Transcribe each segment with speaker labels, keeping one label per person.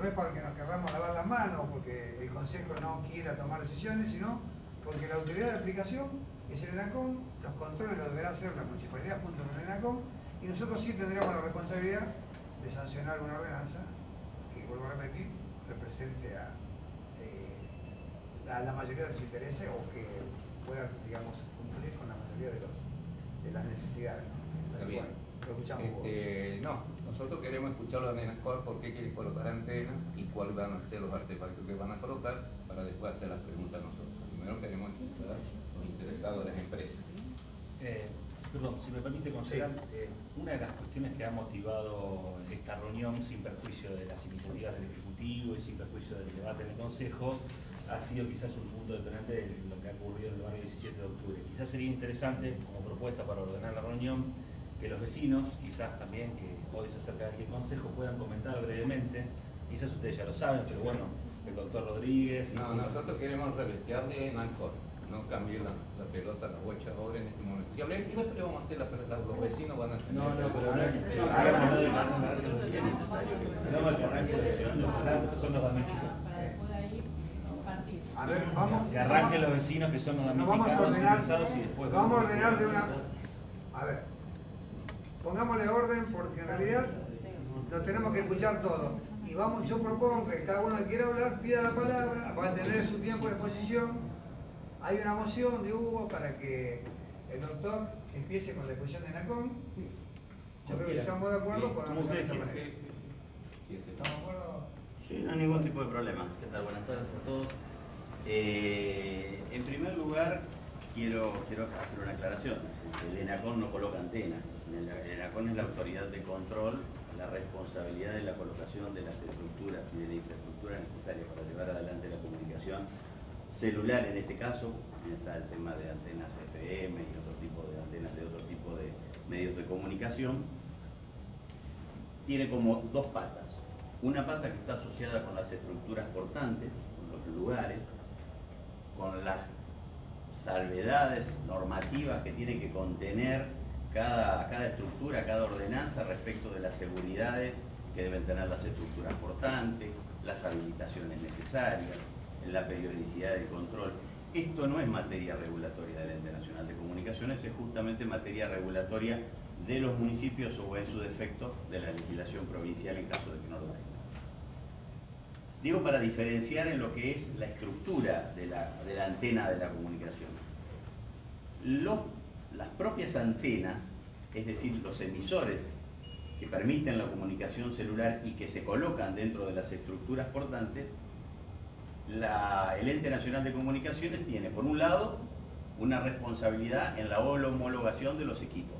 Speaker 1: no es para que nos querramos lavar las manos porque el Consejo no quiera tomar decisiones, sino porque la autoridad de aplicación es el ENACOM, los controles los deberá hacer la municipalidad junto con el ENACOM, y nosotros sí tendríamos la responsabilidad de sancionar una ordenanza que, vuelvo a repetir, represente a la mayoría de los intereses o que pueda, digamos, cumplir con la mayoría de las necesidades.
Speaker 2: Está bien.
Speaker 1: Lo escuchamos vos.
Speaker 2: No, nosotros queremos escucharlo a ENACOM por qué quiere colocar antenas y cuáles van a ser los artefactos que van a colocar para después hacer las preguntas a nosotros. Primero queremos escuchar los interesados de las empresas.
Speaker 3: Perdón, si me permite, concejal, una de las cuestiones que ha motivado esta reunión, sin perjuicio de las iniciativas del Ejecutivo y sin perjuicio del debate en el Consejo, ha sido quizás un punto detonante de lo que ha ocurrido en el barrio 17 de octubre. Quizás sería interesante, como propuesta para ordenar la reunión, que los vecinos, quizás también que hoy se acercan aquí al Consejo, puedan comentar brevemente. Quizás ustedes ya lo saben, pero bueno, el doctor Rodríguez...
Speaker 2: No, nosotros queremos revestearle en alcohol, no cambiar la pelota, la bocha ahora en este momento. Y después le vamos a hacer los vecinos van a tener...
Speaker 3: No, pero son los damnificados.
Speaker 1: A ver, vamos.
Speaker 3: Que arranquen los vecinos que son los damnificados, interesados y después...
Speaker 1: Vamos a ordenar de una... A ver, pongámosle orden porque en realidad lo tenemos que escuchar todo. Y vamos, yo propongo que cada uno que quiera hablar pida la palabra, va a tener su tiempo de exposición. Hay una moción de Hugo para que el doctor empiece con la exposición de ENACOM. Yo creo que si estamos de acuerdo, podemos hacer de esa manera. ¿Estamos de acuerdo?
Speaker 4: Sí, no hay ningún tipo de problema. ¿Qué tal? Buenas tardes a todos. En primer lugar, quiero hacer una aclaración. El ENACOM no coloca antenas. El ENACOM es la autoridad de control, la responsabilidad de la colocación de las estructuras y de la infraestructura necesaria para llevar adelante la comunicación celular. En este caso, está el tema de antenas FM y otro tipo de antenas de otro tipo de medios de comunicación. Tiene como dos patas. Una pata que está asociada con las estructuras portantes, con los lugares, con las salvedades normativas que tiene que contener cada estructura, cada ordenanza respecto de las seguridades que deben tener las estructuras portantes, las habilitaciones necesarias, la periodicidad del control. Esto no es materia regulatoria del Ente Nacional de Comunicaciones, es justamente materia regulatoria de los municipios o en su defecto de la legislación provincial en caso de que no lo tenga. Digo para diferenciar en lo que es la estructura de la antena de la comunicación. Las propias antenas, es decir, los emisores que permiten la comunicación celular y que se colocan dentro de las estructuras portantes, el Ente Nacional de Comunicaciones tiene, por un lado, una responsabilidad en la homologación de los equipos,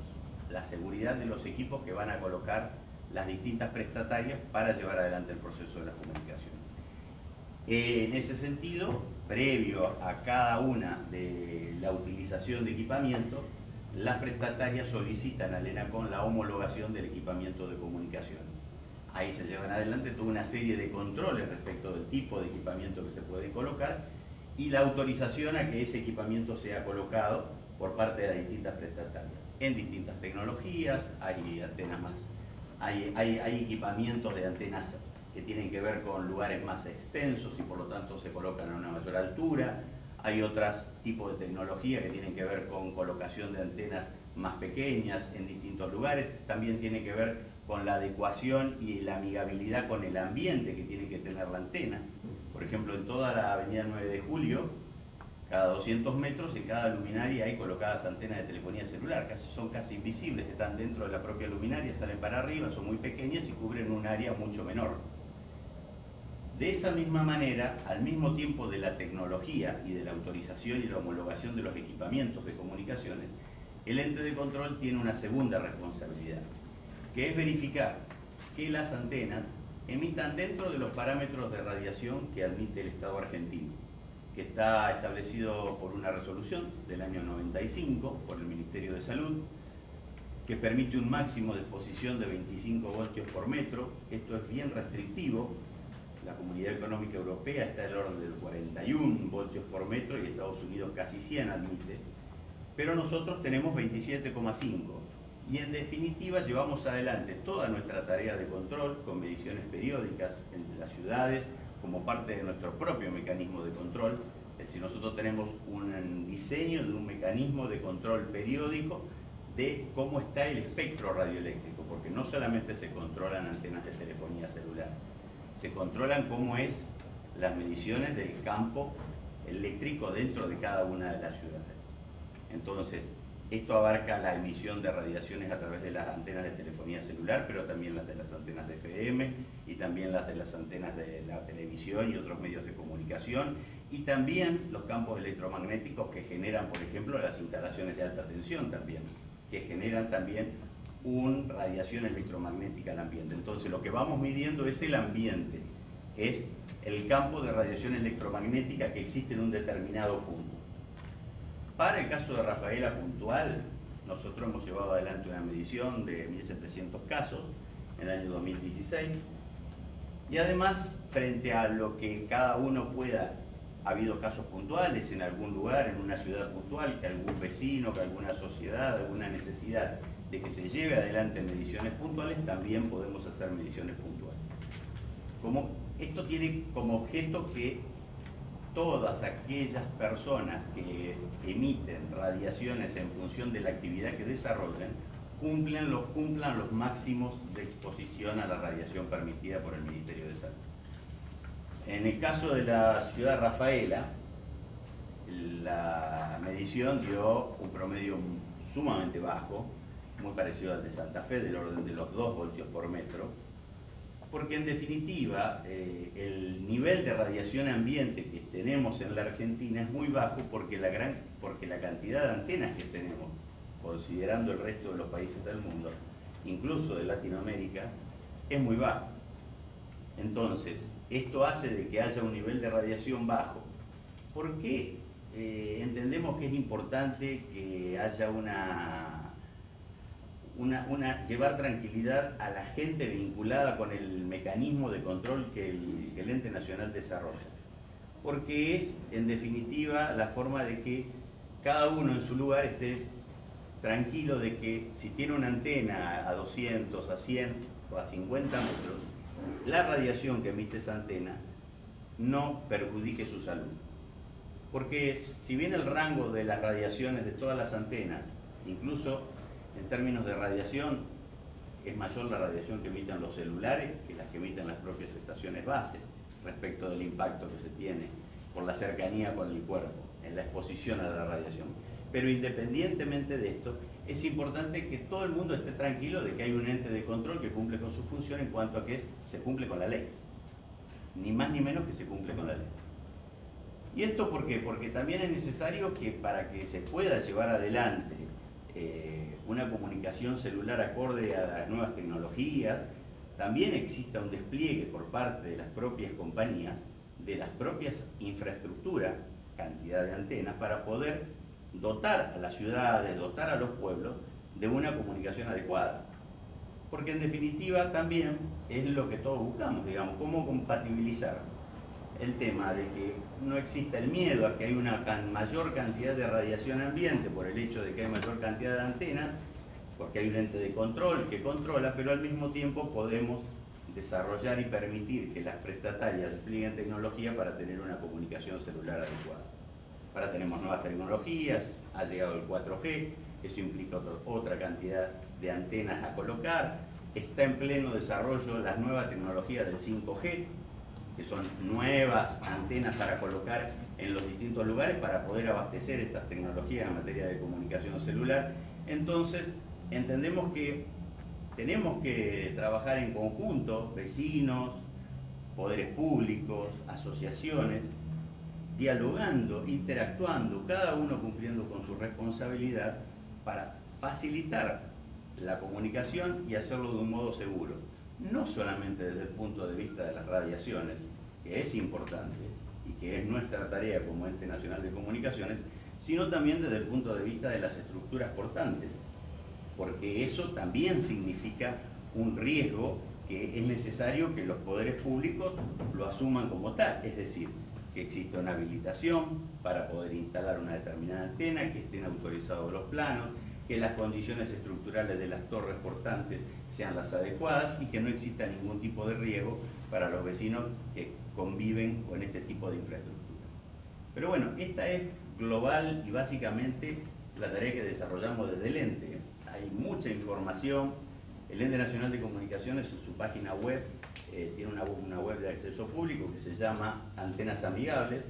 Speaker 4: la seguridad de los equipos que van a colocar las distintas prestatarias para llevar adelante el proceso de las comunicaciones. En ese sentido, previo a cada una de la utilización de equipamiento, las prestatarias solicitan al ENACOM la homologación del equipamiento de comunicaciones. Ahí se llevan adelante toda una serie de controles respecto del tipo de equipamiento que se puede colocar y la autorización a que ese equipamiento sea colocado por parte de las distintas prestatarias. En distintas tecnologías, hay antenas más, hay equipamientos de antenas que tienen que ver con lugares más extensos y por lo tanto se colocan a una mayor altura. Hay otros tipos de tecnología que tienen que ver con colocación de antenas más pequeñas en distintos lugares. También tiene que ver con la adecuación y la amigabilidad con el ambiente que tiene que tener la antena. Por ejemplo, en toda la avenida 9 de Julio, cada 200 metros, en cada luminaria hay colocadas antenas de telefonía celular. Son casi invisibles, están dentro de la propia luminaria, salen para arriba, son muy pequeñas y cubren un área mucho menor. De esa misma manera, al mismo tiempo de la tecnología y de la autorización y la homologación de los equipamientos de comunicaciones, el ente de control tiene una segunda responsabilidad, que es verificar que las antenas emitan dentro de los parámetros de radiación que admite el Estado argentino, que está establecido por una resolución del año 95 por el Ministerio de Salud, que permite un máximo de exposición de 25 voltios por metro. Esto es bien restrictivo. La Comunidad Económica Europea está en el orden del 41 voltios por metro y Estados Unidos casi 100 admite, pero nosotros tenemos 27,5. Y en definitiva llevamos adelante toda nuestra tarea de control con mediciones periódicas en las ciudades como parte de nuestro propio mecanismo de control. Es decir, nosotros tenemos un diseño de un mecanismo de control periódico de cómo está el espectro radioeléctrico, porque no solamente se controlan antenas de telefonía celular, se controlan cómo es las mediciones del campo eléctrico dentro de cada una de las ciudades. Entonces, esto abarca la emisión de radiaciones a través de las antenas de telefonía celular, pero también las de las antenas de FM y también las de las antenas de la televisión y otros medios de comunicación, y también los campos electromagnéticos que generan, por ejemplo, las instalaciones de alta tensión también, que generan también una radiación electromagnética al ambiente. Entonces, lo que vamos midiendo es el ambiente, es el campo de radiación electromagnética que existe en un determinado punto. Para el caso de Rafaela puntual, nosotros hemos llevado adelante una medición de 1.700 casos en el año 2016, y además, frente a lo que cada uno pueda, ha habido casos puntuales en algún lugar, en una ciudad puntual, que algún vecino, que alguna sociedad, alguna necesidad de que se lleve adelante mediciones puntuales, también podemos hacer mediciones puntuales. Esto tiene como objeto que todas aquellas personas que emiten radiaciones en función de la actividad que desarrollan cumplan los máximos de exposición a la radiación permitida por el Ministerio de Salud. En el caso de la ciudad de Rafaela, la medición dio un promedio sumamente bajo, muy parecido al de Santa Fe, del orden de los 2 voltios por metro, porque en definitiva el nivel de radiación ambiente que tenemos en la Argentina es muy bajo porque la cantidad de antenas que tenemos, considerando el resto de los países del mundo, incluso de Latinoamérica, es muy bajo. Entonces, esto hace de que haya un nivel de radiación bajo. ¿Por qué entendemos que es importante que haya llevar tranquilidad a la gente vinculada con el mecanismo de control que el Ente Nacional desarrolla? Porque es, en definitiva, la forma de que cada uno en su lugar esté tranquilo de que si tiene una antena a 200, a 100 o a 50 metros, la radiación que emite esa antena no perjudique su salud. Porque si bien el rango de las radiaciones de todas las antenas, incluso en términos de radiación, es mayor la radiación que emiten los celulares que las que emiten las propias estaciones base, respecto del impacto que se tiene por la cercanía con el cuerpo, en la exposición a la radiación. Pero independientemente de esto, es importante que todo el mundo esté tranquilo de que hay un ente de control que cumple con su función en cuanto a que se cumple con la ley. Ni más ni menos que se cumple con la ley. ¿Y esto por qué? Porque también es necesario que para que se pueda llevar adelante una comunicación celular acorde a las nuevas tecnologías, también exista un despliegue por parte de las propias compañías, de las propias infraestructuras, cantidad de antenas, para poder dotar a las ciudades, dotar a los pueblos de una comunicación adecuada. Porque en definitiva también es lo que todos buscamos, digamos, cómo compatibilizar el tema de que no exista el miedo a que hay una mayor cantidad de radiación ambiente por el hecho de que hay mayor cantidad de antenas, porque hay un ente de control que controla, pero al mismo tiempo podemos desarrollar y permitir que las prestatarias desplieguen tecnología para tener una comunicación celular adecuada. Ahora tenemos nuevas tecnologías, ha llegado el 4G, eso implica otra cantidad de antenas a colocar, está en pleno desarrollo la nueva tecnología del 5G, que son nuevas antenas para colocar en los distintos lugares para poder abastecer estas tecnologías en materia de comunicación celular. Entonces, entendemos que tenemos que trabajar en conjunto, vecinos, poderes públicos, asociaciones, dialogando, interactuando, cada uno cumpliendo con su responsabilidad para facilitar la comunicación y hacerlo de un modo seguro. No solamente desde el punto de vista de las radiaciones, que es importante y que es nuestra tarea como Ente Nacional de Comunicaciones, sino también desde el punto de vista de las estructuras portantes, porque eso también significa un riesgo que es necesario que los poderes públicos lo asuman como tal, es decir, que exista una habilitación para poder instalar una determinada antena, que estén autorizados los planos, que las condiciones estructurales de las torres portantes sean las adecuadas y que no exista ningún tipo de riesgo para los vecinos que conviven con este tipo de infraestructura. Pero bueno, esta es global y básicamente la tarea que desarrollamos desde el ente. Hay mucha información. El Ente Nacional de Comunicaciones en su página web tiene una web de acceso público que se llama Antenas Amigables.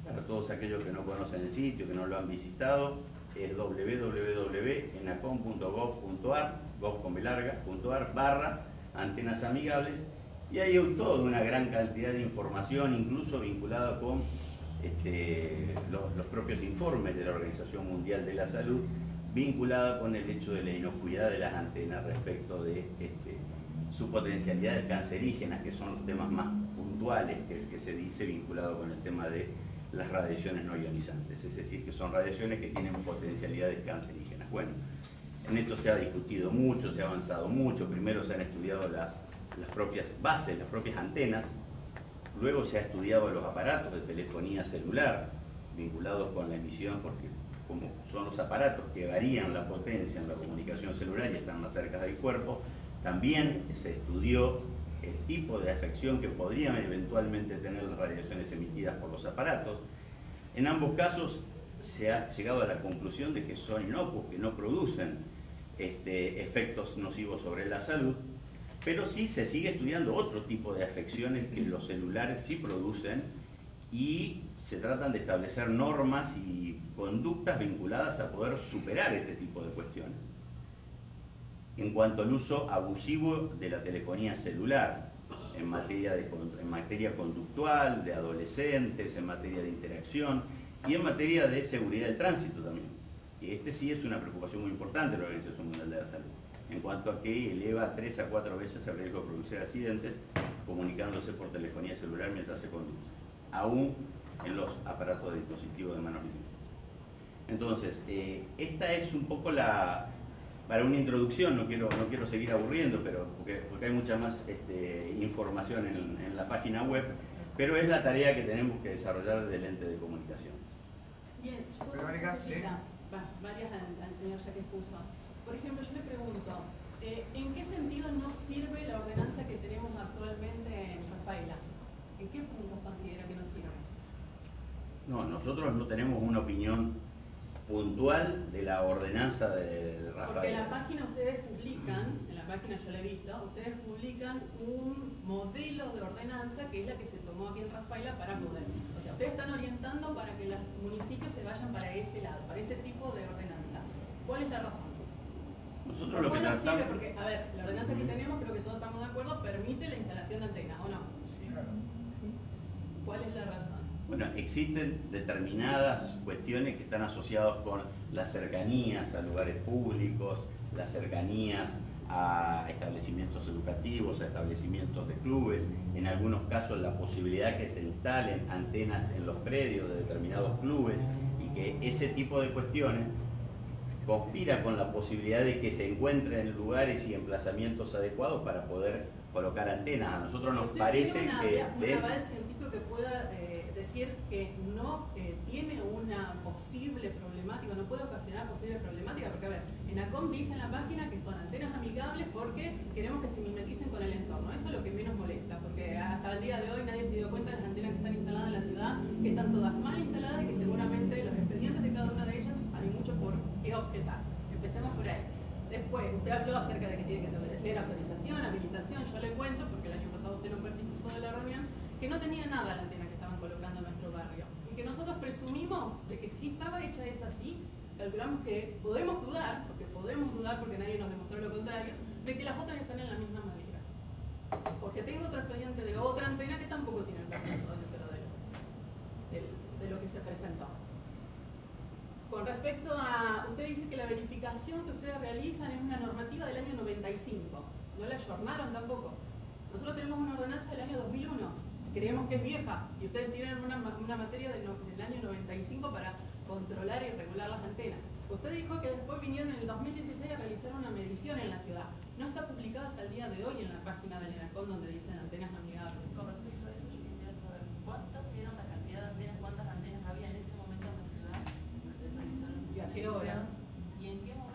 Speaker 4: Para todos aquellos que no conocen el sitio, que no lo han visitado, es www.enacom.gov.ar, /antenas amigables, y hay toda una gran cantidad de información, incluso vinculada con los propios informes de la Organización Mundial de la Salud, vinculada con el hecho de la inocuidad de las antenas respecto de su potencialidad de cancerígenas, que son los temas más puntuales que se dice vinculado con el tema de las radiaciones no ionizantes, es decir, que son radiaciones que tienen potencialidades cancerígenas. Bueno, en esto se ha discutido mucho, se ha avanzado mucho. Primero se han estudiado las propias bases, las propias antenas, luego se ha estudiado los aparatos de telefonía celular vinculados con la emisión, porque como son los aparatos que varían la potencia en la comunicación celular y están más cerca del cuerpo, también se estudió el tipo de afección que podrían eventualmente tener las radiaciones emitidas por los aparatos. En ambos casos se ha llegado a la conclusión de que son inocuos, que no producen efectos nocivos sobre la salud, pero sí se sigue estudiando otro tipo de afecciones que los celulares sí producen y se tratan de establecer normas y conductas vinculadas a poder superar este tipo de cuestiones. En cuanto al uso abusivo de la telefonía celular, en materia conductual, de adolescentes, en materia de interacción y en materia de seguridad del tránsito también. Y sí es una preocupación muy importante de la Organización Mundial de la Salud, en cuanto a que eleva 3 a 4 veces el riesgo de producir accidentes comunicándose por telefonía celular mientras se conduce, aún en los aparatos de dispositivos de manos libres. Entonces, esta es un poco para una introducción, no quiero seguir aburriendo, pero porque hay mucha más información en la página web, pero es la tarea que tenemos que desarrollar desde el ente de comunicación.
Speaker 5: Bien, yo puedo hacer una consulta, varias al señor ya que expuso. Por ejemplo, yo le pregunto, ¿en qué sentido no sirve la ordenanza que tenemos actualmente en Rafaela? ¿En qué puntos considera que no sirve?
Speaker 4: No, nosotros no tenemos una opinión puntual de la ordenanza de Rafaela.
Speaker 5: Porque en la página ustedes publican, en la página yo la he visto, ustedes publican un modelo de ordenanza que es la que se tomó aquí en Rafaela para poder. O sea, ustedes están orientando para que los municipios se vayan para ese lado, para ese tipo de ordenanza. ¿Cuál es la razón?
Speaker 4: Nosotros lo que
Speaker 5: no
Speaker 4: tratamos...
Speaker 5: sirve porque, a ver, la ordenanza que tenemos, creo que todos estamos de acuerdo, permite la instalación de antenas, ¿o no?
Speaker 1: Sí, claro.
Speaker 5: ¿Cuál es la razón?
Speaker 4: Bueno, existen determinadas cuestiones que están asociadas con las cercanías a lugares públicos, las cercanías a establecimientos educativos, a establecimientos de clubes, en algunos casos la posibilidad que se instalen antenas en los predios de determinados clubes y que ese tipo de cuestiones conspira con la posibilidad de que se encuentren lugares y emplazamientos adecuados para poder colocar antenas. A nosotros nos parece
Speaker 5: ¿Tiene
Speaker 4: que...
Speaker 5: un aval científico que pueda decir que no tiene una posible problemática, no puede ocasionar posible problemática? Porque, a ver, ENACOM dice en la página que son antenas amigables porque queremos que se mimeticen con el entorno. Eso es lo que menos molesta, porque hasta el día de hoy nadie se dio cuenta de las antenas que están instaladas en la ciudad, que están todas mal instaladas y que seguramente los expedientes de cada una de ellas hay mucho por qué objetar. Empecemos por ahí. Después, usted habló acerca de que tiene que tener autorización, habilitación. Yo le cuento, porque el año pasado usted no participó de la reunión, que no tenía nada la antena que estaban colocando en nuestro barrio. Y que nosotros presumimos de que si estaba hecha es así, calculamos que podemos dudar porque nadie nos demostró lo contrario, de que las otras están en la misma manera. Porque tengo otro expediente de otra antena que tampoco tiene el permiso dentro de lo que se presentó. Con respecto a, usted dice que la verificación que ustedes realizan es una normativa del año 95, no la ayornaron tampoco. Nosotros tenemos una ordenanza del año 2001, creemos que es vieja, y ustedes tienen una materia del año 95 para controlar y regular las antenas. Usted dijo que después vinieron en el 2016 a realizar una medición en la ciudad. No está publicada hasta el día de hoy en la página del ENACOM donde dicen antenas amigables.
Speaker 6: Con respecto a eso, yo quisiera saber cuántas eran la cantidad de antenas, cuántas antenas había en ese momento en la ciudad.
Speaker 5: ¿Y a qué hora?
Speaker 6: ¿Y en qué momento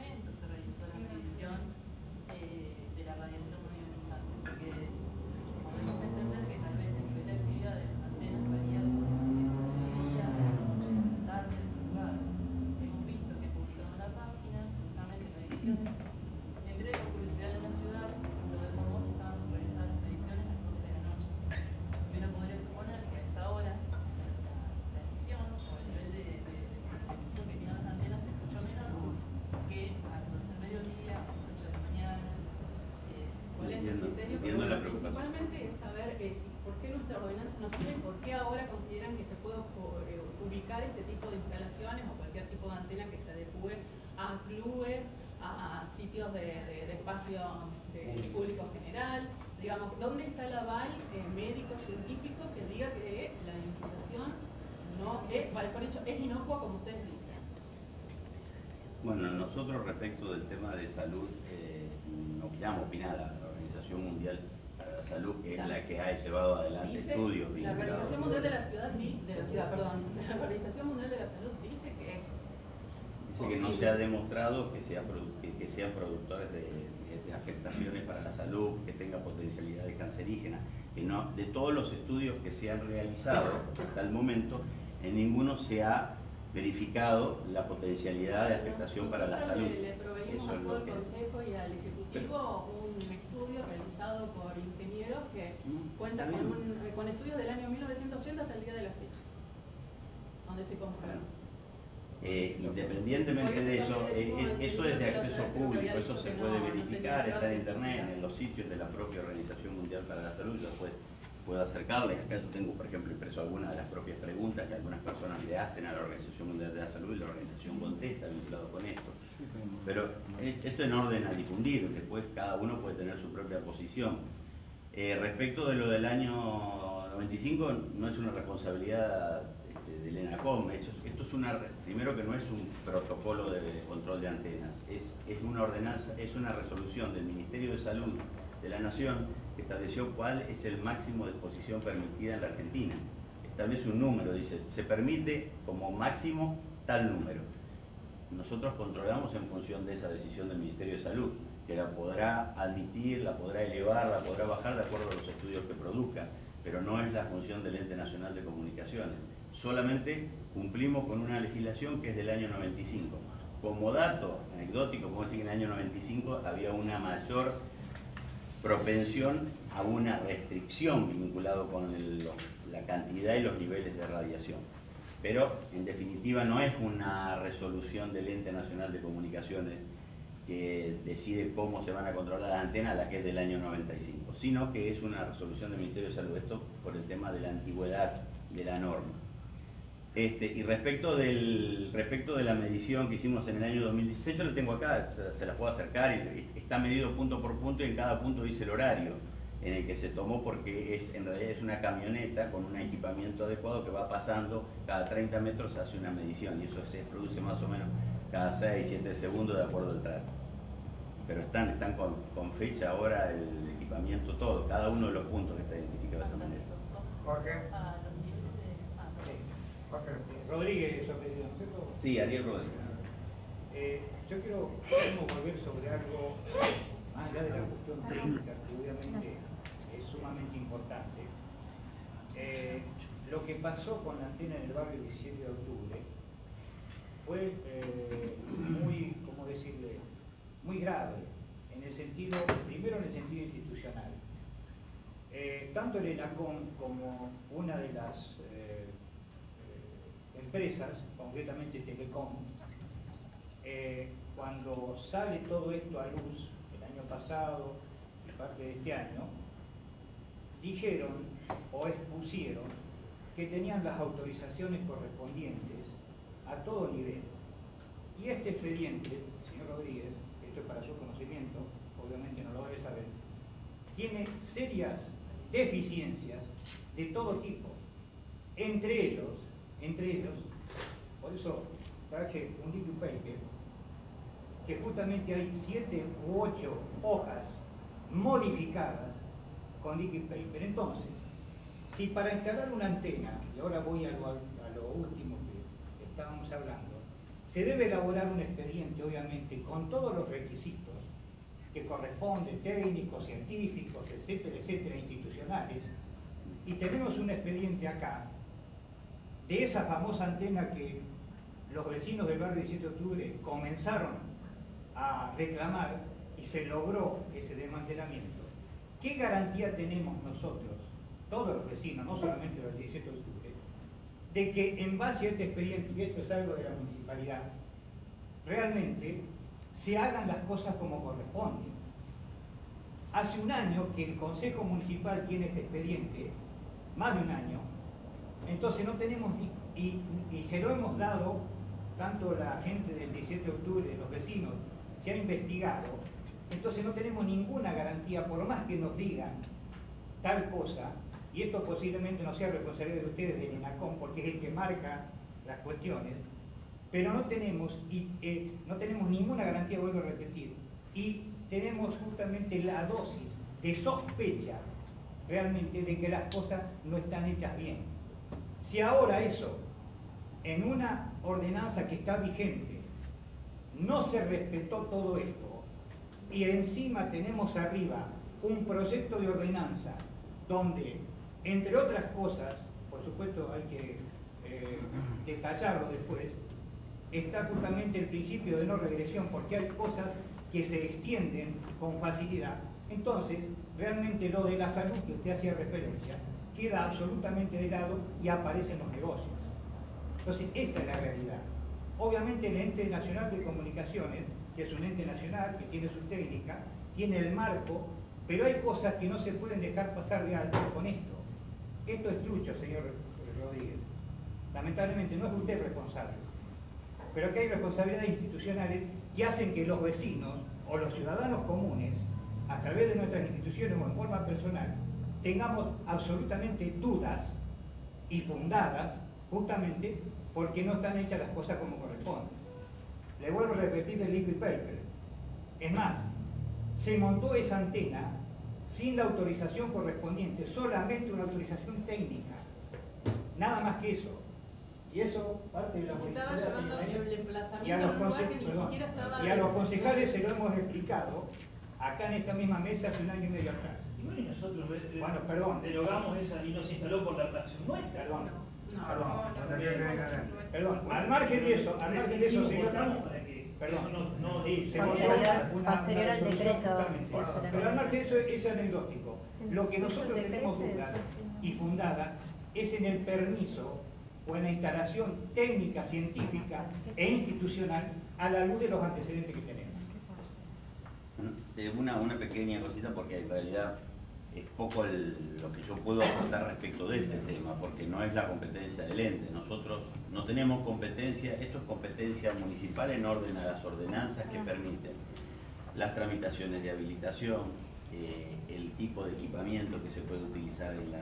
Speaker 5: por qué nuestra ordenanza no sirve y por qué ahora consideran que se puede ubicar este tipo de instalaciones o cualquier tipo de antena que se adecue a clubes, a sitios de espacios público general. Digamos, ¿dónde está el aval médico científico que diga que la identificación no es, mejor dicho, es inocua como ustedes dicen?
Speaker 4: Bueno, nosotros respecto del tema de salud no opinamos nada. La Organización Mundial para la Salud es la que ha llevado adelante
Speaker 5: Dice,
Speaker 4: estudios.
Speaker 5: la Organización Mundial de la Organización Mundial de la Salud dice que es
Speaker 4: Dice que no se ha demostrado que sean productores de afectaciones para la salud, que tenga potencialidades cancerígenas, que no, de todos los estudios que se han realizado hasta el momento, en ninguno se ha verificado la potencialidad de afectación para la salud.
Speaker 5: Le proveímos a todo el Consejo y al Ejecutivo un estudio realizado por ingenieros que cuenta con estudios del año 1980 hasta el día de la fecha, donde se comprueba.
Speaker 4: Independientemente de eso, eso es de acceso público, eso se puede verificar, está en internet, en los sitios de la propia Organización Mundial para la Salud. Yo puedo acercarles. Acá yo tengo, por ejemplo, impreso algunas de las propias preguntas que algunas personas le hacen a la Organización Mundial de la Salud y la organización contesta vinculado con esto. Pero esto en orden a difundir, después cada uno puede tener su propia posición. Respecto de lo del año 95, no es una responsabilidad del ENACOM. Esto es primero que no es un protocolo de control de antenas, es una ordenanza, es una resolución del Ministerio de Salud de la Nación que estableció cuál es el máximo de exposición permitida en la Argentina. Establece un número, dice, se permite como máximo tal número. Nosotros controlamos en función de esa decisión del Ministerio de Salud, que la podrá admitir, la podrá elevar, la podrá bajar de acuerdo a los estudios que produzca, pero no es la función del Ente Nacional de Comunicaciones. Solamente cumplimos con una legislación que es del año 95. Como dato anecdótico, podemos decir que en el año 95 había una mayor propensión a una restricción vinculado con la cantidad y los niveles de radiación. Pero, en definitiva, no es una resolución del Ente Nacional de Comunicaciones que decide cómo se van a controlar las antenas, la que es del año 95, sino que es una resolución del Ministerio de Salud. Esto por el tema de la antigüedad de la norma. Y respecto de la medición que hicimos en el año 2016, yo lo tengo acá, se la puedo acercar, y está medido punto por punto y en cada punto dice el horario en el que se tomó, porque en realidad es una camioneta con un equipamiento adecuado que va pasando, cada 30 metros se hace una medición y eso se produce más o menos cada 6-7 segundos de acuerdo al tráfico. Pero están con fecha, ahora, el equipamiento, todo, cada uno de los puntos que está identificado de esa manera.
Speaker 1: Jorge.
Speaker 7: Rodríguez, su apellido, ¿no es cierto?
Speaker 4: Sí, Ariel Rodríguez.
Speaker 7: Yo quiero volver sobre algo, más allá de la cuestión técnica, que obviamente es sumamente importante. Lo que pasó con la antena en el barrio 17 de octubre fue muy, ¿cómo decirle?, muy grave, en el sentido, primero en el sentido institucional. Tanto el ENACOM como una de las empresas, concretamente Telecom, cuando sale todo esto a luz, el año pasado y parte de este año, dijeron o expusieron que tenían las autorizaciones correspondientes a todo nivel. Y este expediente, señor Rodríguez, esto es para su conocimiento, obviamente no lo debe saber, tiene serias deficiencias de todo tipo. Entre ellos, por eso traje un liquid paper, que justamente hay 7 u 8 hojas modificadas con liquid paper. Entonces, si para instalar una antena, y ahora voy a lo último que estábamos hablando, se debe elaborar un expediente, obviamente, con todos los requisitos que corresponden, técnicos, científicos, etcétera, etcétera, institucionales, y tenemos un expediente acá de esa famosa antena que los vecinos del barrio 17 de octubre comenzaron a reclamar y se logró ese desmantelamiento. ¿Qué garantía tenemos nosotros, todos los vecinos, no solamente los del 17 de octubre, de que en base a este expediente, y esto es algo de la municipalidad, realmente se hagan las cosas como corresponden? Hace un año que el Consejo Municipal tiene este expediente, más de un año, entonces no tenemos y se lo hemos dado, tanto la gente del 17 de octubre, los vecinos, se ha investigado, entonces no tenemos ninguna garantía, por más que nos digan tal cosa, y esto posiblemente no sea responsabilidad de ustedes, del ENACOM, porque es el que marca las cuestiones, pero no tenemos ninguna garantía, vuelvo a repetir, y tenemos justamente la dosis de sospecha realmente de que las cosas no están hechas bien. Si ahora eso, en una ordenanza que está vigente, no se respetó todo esto, y encima tenemos arriba un proyecto de ordenanza donde, entre otras cosas, por supuesto hay que detallarlo después, está justamente el principio de no regresión, porque hay cosas que se extienden con facilidad. Entonces, realmente lo de la salud que usted hacía referencia queda absolutamente de lado y aparecen los negocios. Entonces, esa es la realidad. Obviamente el Ente Nacional de Comunicaciones, que es un ente nacional, que tiene su técnica, tiene el marco, pero hay cosas que no se pueden dejar pasar de alto con esto. Esto es trucho, señor Rodríguez. Lamentablemente no es usted responsable, pero que hay responsabilidades institucionales que hacen que los vecinos o los ciudadanos comunes, a través de nuestras instituciones o en forma personal, tengamos absolutamente dudas y fundadas justamente porque no están hechas las cosas como corresponden. Le vuelvo a repetir el liquid paper. Es más, se montó esa antena sin la autorización correspondiente, solamente una autorización técnica. Nada más que eso. Y eso parte de la
Speaker 5: Se estaba
Speaker 7: municipalidad,
Speaker 5: llevando
Speaker 7: señoría.
Speaker 5: el emplazamiento a un lugar que ni siquiera estaba...
Speaker 7: Y a los concejales se lo hemos explicado acá en esta misma mesa hace un año y medio atrás.
Speaker 3: Y bueno, y nosotros
Speaker 7: Bueno, perdón.
Speaker 3: derogamos esa y nos instaló por la acción nuestra.
Speaker 7: Perdón.
Speaker 5: No.
Speaker 7: Perdón. Al margen de eso, señor.
Speaker 3: Votamos para que
Speaker 7: Perdón.
Speaker 3: eso no
Speaker 7: Sí, se
Speaker 8: Posterior-
Speaker 7: votó
Speaker 8: posterior al
Speaker 7: resolución,
Speaker 8: decreto,
Speaker 7: justamente.
Speaker 8: sí, será.
Speaker 7: Pero al margen de eso es anecdótico.
Speaker 8: Sí,
Speaker 7: Lo que
Speaker 8: sí,
Speaker 7: nosotros
Speaker 8: el
Speaker 7: tenemos
Speaker 8: decreto,
Speaker 7: dudas
Speaker 8: después,
Speaker 7: y fundadas es en el permiso o en la instalación técnica, científica e institucional a la luz de los antecedentes que tenemos.
Speaker 4: Una pequeña cosita, porque en realidad es poco lo que yo puedo aportar respecto de este tema, porque no es la competencia del ente. Nosotros no tenemos competencia, esto es competencia municipal en orden a las ordenanzas que permiten las tramitaciones de habilitación, el tipo de equipamiento que se puede utilizar en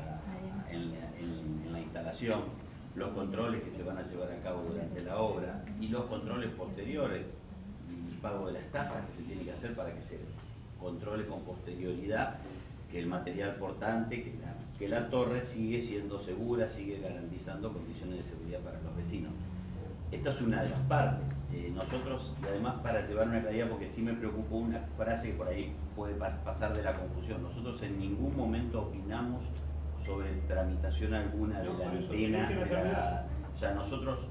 Speaker 4: la instalación, los controles que se van a llevar a cabo durante la obra y los controles posteriores, el pago de las tasas que se tiene que hacer para que se controle con posterioridad que el material portante, que la torre sigue siendo segura, sigue garantizando condiciones de seguridad para los vecinos. Esta es una de las partes. Nosotros, y además para llevar una claridad, porque sí me preocupa una frase que por ahí puede pasar de la confusión, nosotros en ningún momento opinamos sobre tramitación alguna de la antena. O sea, nosotros,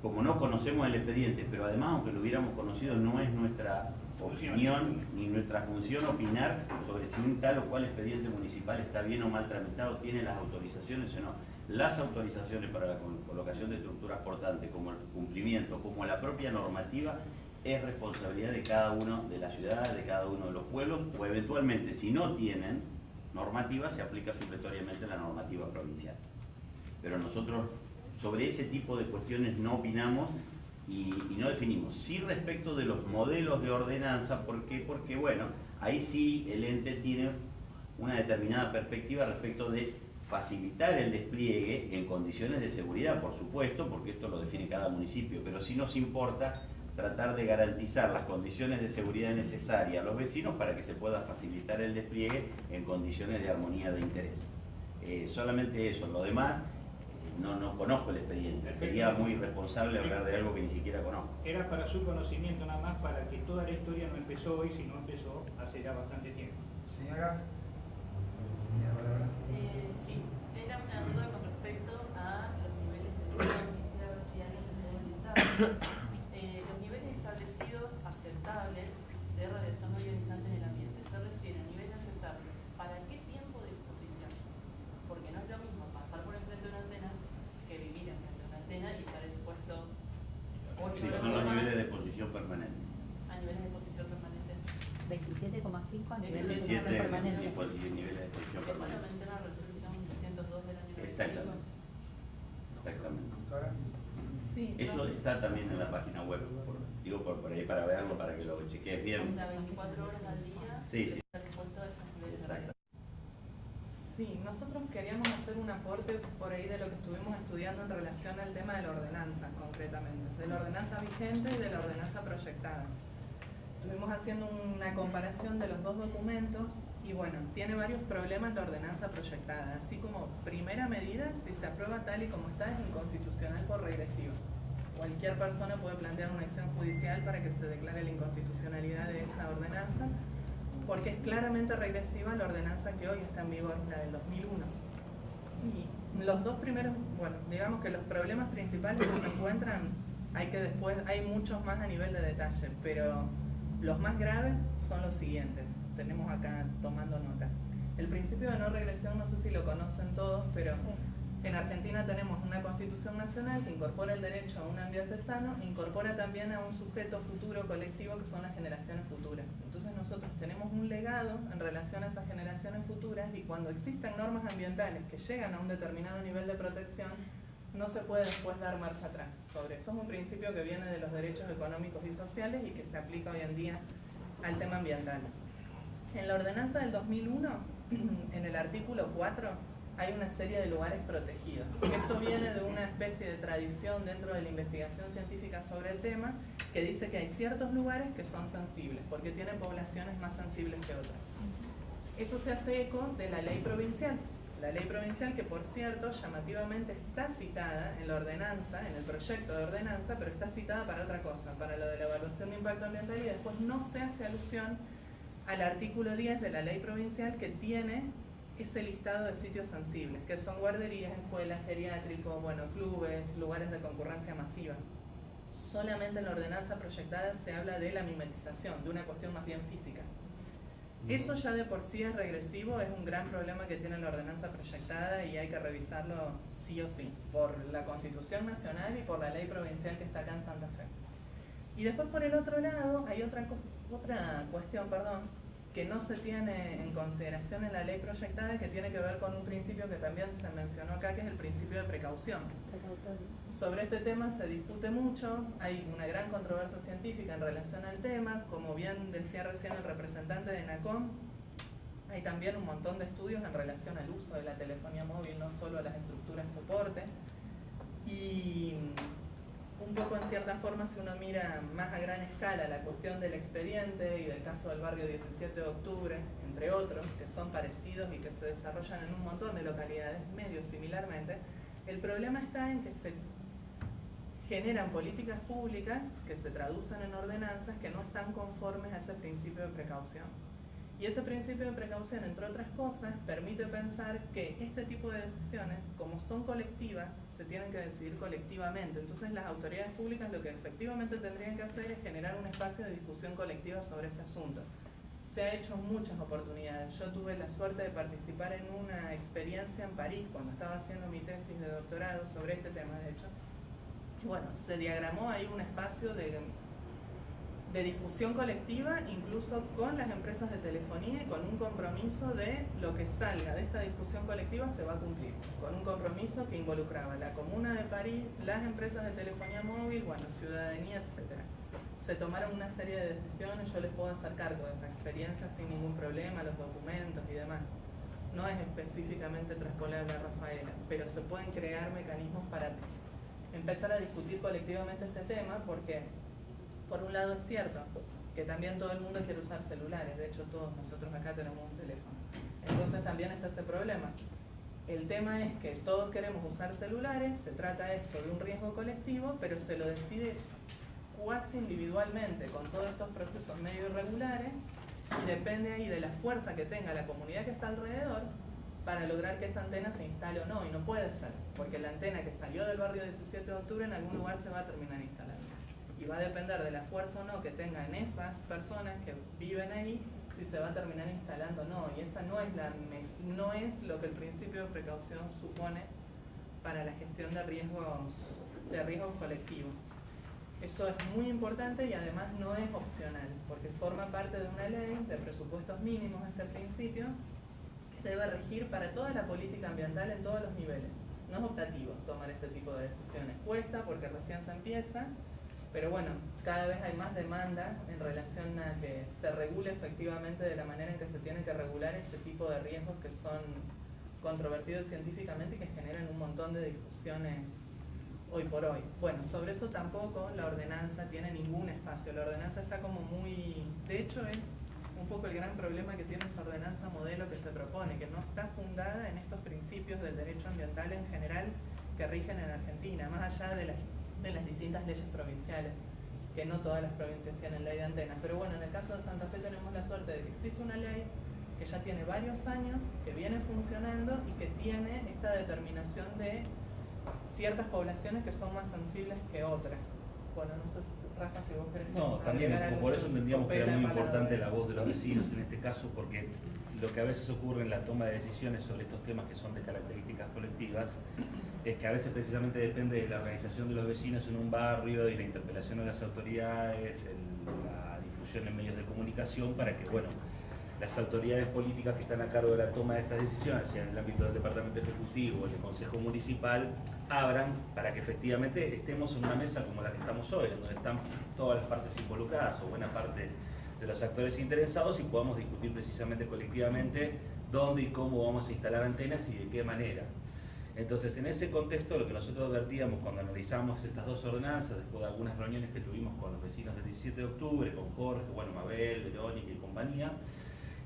Speaker 4: como no conocemos el expediente, pero además aunque lo hubiéramos conocido, no es nuestra opinión ni nuestra función opinar sobre si un tal o cual expediente municipal está bien o mal tramitado, tiene las autorizaciones o no. Las autorizaciones para la colocación de estructuras portantes, como el cumplimiento, como la propia normativa, es responsabilidad de cada uno de las ciudades, de cada uno de los pueblos, o eventualmente, si no tienen normativa, se aplica supletoriamente la normativa provincial. Pero nosotros sobre ese tipo de cuestiones no opinamos y no definimos. Sí respecto de los modelos de ordenanza, ¿por qué? Porque bueno, ahí sí el ente tiene una determinada perspectiva respecto de facilitar el despliegue en condiciones de seguridad, por supuesto, porque esto lo define cada municipio, pero sí nos importa tratar de garantizar las condiciones de seguridad necesarias a los vecinos para que se pueda facilitar el despliegue en condiciones de armonía de intereses. Solamente eso, lo demás no conozco el expediente, sería muy irresponsable hablar de algo que ni siquiera conozco.
Speaker 7: Era para su conocimiento nada más, para que toda la historia no empezó hoy, sino empezó hace ya bastante tiempo.
Speaker 1: Señora.
Speaker 6: Sí, era una duda con respecto a los niveles de emisión. Quisiera ver si alguien me puede orientar. Los niveles establecidos aceptables de radiación no ionizante en el ambiente se refieren a niveles aceptables para qué tiempo de exposición, porque no es lo mismo pasar por enfrente de una antena que vivir enfrente de una antena y estar expuesto 8
Speaker 4: Sí,
Speaker 6: horas
Speaker 4: son
Speaker 6: o
Speaker 4: los
Speaker 6: más
Speaker 4: niveles de exposición permanente.
Speaker 6: a niveles de exposición permanente.
Speaker 8: 27,5
Speaker 6: bajo a nivel de
Speaker 4: 27
Speaker 6: exposición permanente.
Speaker 4: y niveles de exposición
Speaker 6: Eso lo
Speaker 4: permanente.
Speaker 6: menciona la resolución 202 del año 95.
Speaker 4: Exactamente. Exactamente.
Speaker 1: Doctora.
Speaker 5: Sí,
Speaker 4: Eso está también en la página web, digo por ahí para verlo, para que lo chequees bien.
Speaker 6: O sea, 24 horas al día
Speaker 4: Sí, sí.
Speaker 6: estar expuesto a esos niveles de
Speaker 4: Exacto.
Speaker 8: Sí, nosotros queríamos hacer un aporte por ahí de lo que estuvimos estudiando en relación al tema de la ordenanza, concretamente, de la ordenanza vigente y de la ordenanza proyectada. Estuvimos haciendo una comparación de los dos documentos y bueno, tiene varios problemas la ordenanza proyectada, así como primera medida, si se aprueba tal y como está, es inconstitucional por regresivo. Cualquier persona puede plantear una acción judicial para que se declare la inconstitucionalidad de esa ordenanza, porque es claramente regresiva la ordenanza que hoy está en vigor, la del 2001. Y los dos primeros, bueno, digamos que los problemas principales que se encuentran, hay muchos más a nivel de detalle, pero los más graves son los siguientes. Tenemos acá tomando nota. El principio de no regresión, no sé si lo conocen todos, pero en Argentina tenemos una Constitución Nacional que incorpora el derecho a un ambiente sano, incorpora también a un sujeto futuro colectivo que son las generaciones futuras. Entonces nosotros tenemos un legado en relación a esas generaciones futuras y cuando existen normas ambientales que llegan a un determinado nivel de protección, no se puede después dar marcha atrás sobre eso. Es un principio que viene de los derechos económicos y sociales y que se aplica hoy en día al tema ambiental. En la ordenanza del 2001, en el artículo 4, hay una serie de lugares protegidos. Esto viene de una especie de tradición dentro de la investigación científica sobre el tema que dice que hay ciertos lugares que son sensibles, porque tienen poblaciones más sensibles que otras. Eso se hace eco de la ley provincial. La ley provincial que, por cierto, llamativamente está citada en la ordenanza, en el proyecto de ordenanza, pero está citada para otra cosa, para lo de la evaluación de impacto ambiental, y después no se hace alusión al artículo 10 de la ley provincial que tiene ese listado de sitios sensibles, que son guarderías, escuelas, geriátricos, bueno, clubes, lugares de concurrencia masiva. Solamente en la ordenanza proyectada se habla de la mimetización, de una cuestión más bien física. Eso ya de por sí es regresivo, es un gran problema que tiene la ordenanza proyectada y hay que revisarlo sí o sí, por la Constitución Nacional y por la ley provincial que está acá en Santa Fe. Y después por el otro lado hay otra cuestión, que no se tiene en consideración en la ley proyectada, que tiene que ver con un principio que también se mencionó acá, que es el principio de precaución. Sobre este tema se discute mucho, hay una gran controversia científica en relación al tema, como bien decía recién el representante de NACOM, hay también un montón de estudios en relación al uso de la telefonía móvil, no solo a las estructuras soporte, y un poco en cierta forma, si uno mira más a gran escala la cuestión del expediente y del caso del barrio 17 de octubre, entre otros, que son parecidos y que se desarrollan en un montón de localidades medio similarmente, el problema está en que se generan políticas públicas que se traducen en ordenanzas que no están conformes a ese principio de precaución. Y ese principio de precaución, entre otras cosas, permite pensar que este tipo de decisiones, como son colectivas, se tienen que decidir colectivamente. Entonces las autoridades públicas lo que efectivamente tendrían que hacer es generar un espacio de discusión colectiva sobre este asunto. Se ha hecho en muchas oportunidades. Yo tuve la suerte de participar en una experiencia en París cuando estaba haciendo mi tesis de doctorado sobre este tema, de hecho. Y bueno, se diagramó ahí un espacio de discusión colectiva, incluso con las empresas de telefonía y con un compromiso de lo que salga de esta discusión colectiva se va a cumplir, con un compromiso que involucraba la Comuna de París, las empresas de telefonía móvil, bueno, ciudadanía, etc. Se tomaron una serie de decisiones, yo les puedo hacer cargo de esa experiencia sin ningún problema, los documentos y demás. No es específicamente traspolable a Rafaela, pero se pueden crear mecanismos para empezar a discutir colectivamente este tema, porque por un lado es cierto que también todo el mundo quiere usar celulares, de hecho todos nosotros acá tenemos un teléfono, entonces también está ese problema. El tema es que todos queremos usar celulares, se trata esto de un riesgo colectivo, pero se lo decide cuasi individualmente con todos estos procesos medio irregulares y depende ahí de la fuerza que tenga la comunidad que está alrededor para lograr que esa antena se instale o no, y no puede ser, porque la antena que salió del barrio 17 de octubre en algún lugar se va a terminar instalando. Y va a depender de la fuerza o no que tengan esas personas que viven ahí, si se va a terminar instalando o no. Y esa no es lo que el principio de precaución supone para la gestión de riesgos colectivos. Eso es muy importante y además no es opcional, porque forma parte de una ley de presupuestos mínimos este principio que debe regir para toda la política ambiental en todos los niveles. No es optativo tomar este tipo de decisiones. Cuesta porque recién se empieza, pero bueno, cada vez hay más demanda en relación a que se regule efectivamente de la manera en que se tiene que regular este tipo de riesgos que son controvertidos científicamente y que generan un montón de discusiones hoy por hoy. Bueno, sobre eso tampoco la ordenanza tiene ningún espacio. La ordenanza está como muy... De hecho, es un poco el gran problema que tiene esa ordenanza modelo que se propone, que no está fundada en estos principios del derecho ambiental en general que rigen en Argentina, más allá de las distintas leyes provinciales, que no todas las provincias tienen ley de antenas. Pero bueno, en el caso de Santa Fe tenemos la suerte de que existe una ley que ya tiene varios años, que viene funcionando y que tiene esta determinación de ciertas poblaciones que son más sensibles que otras. Bueno, no sé, Rafa, si vos querés...
Speaker 3: No, también, por eso entendíamos que era muy importante la voz de los vecinos en este caso, porque lo que a veces ocurre en la toma de decisiones sobre estos temas que son de características colectivas, es que a veces precisamente depende de la organización de los vecinos en un barrio y la interpelación a las autoridades, la difusión en medios de comunicación para que, bueno, las autoridades políticas que están a cargo de la toma de estas decisiones, sea en el ámbito del departamento ejecutivo o del consejo municipal, abran para que efectivamente estemos en una mesa como la que estamos hoy, en donde están todas las partes involucradas o buena parte de los actores interesados y podamos discutir precisamente colectivamente dónde y cómo vamos a instalar antenas y de qué manera. Entonces, en ese contexto, lo que nosotros advertíamos cuando analizamos estas dos ordenanzas, después de algunas reuniones que tuvimos con los vecinos del 17 de octubre, con Jorge, bueno, Mabel, Verónica y compañía,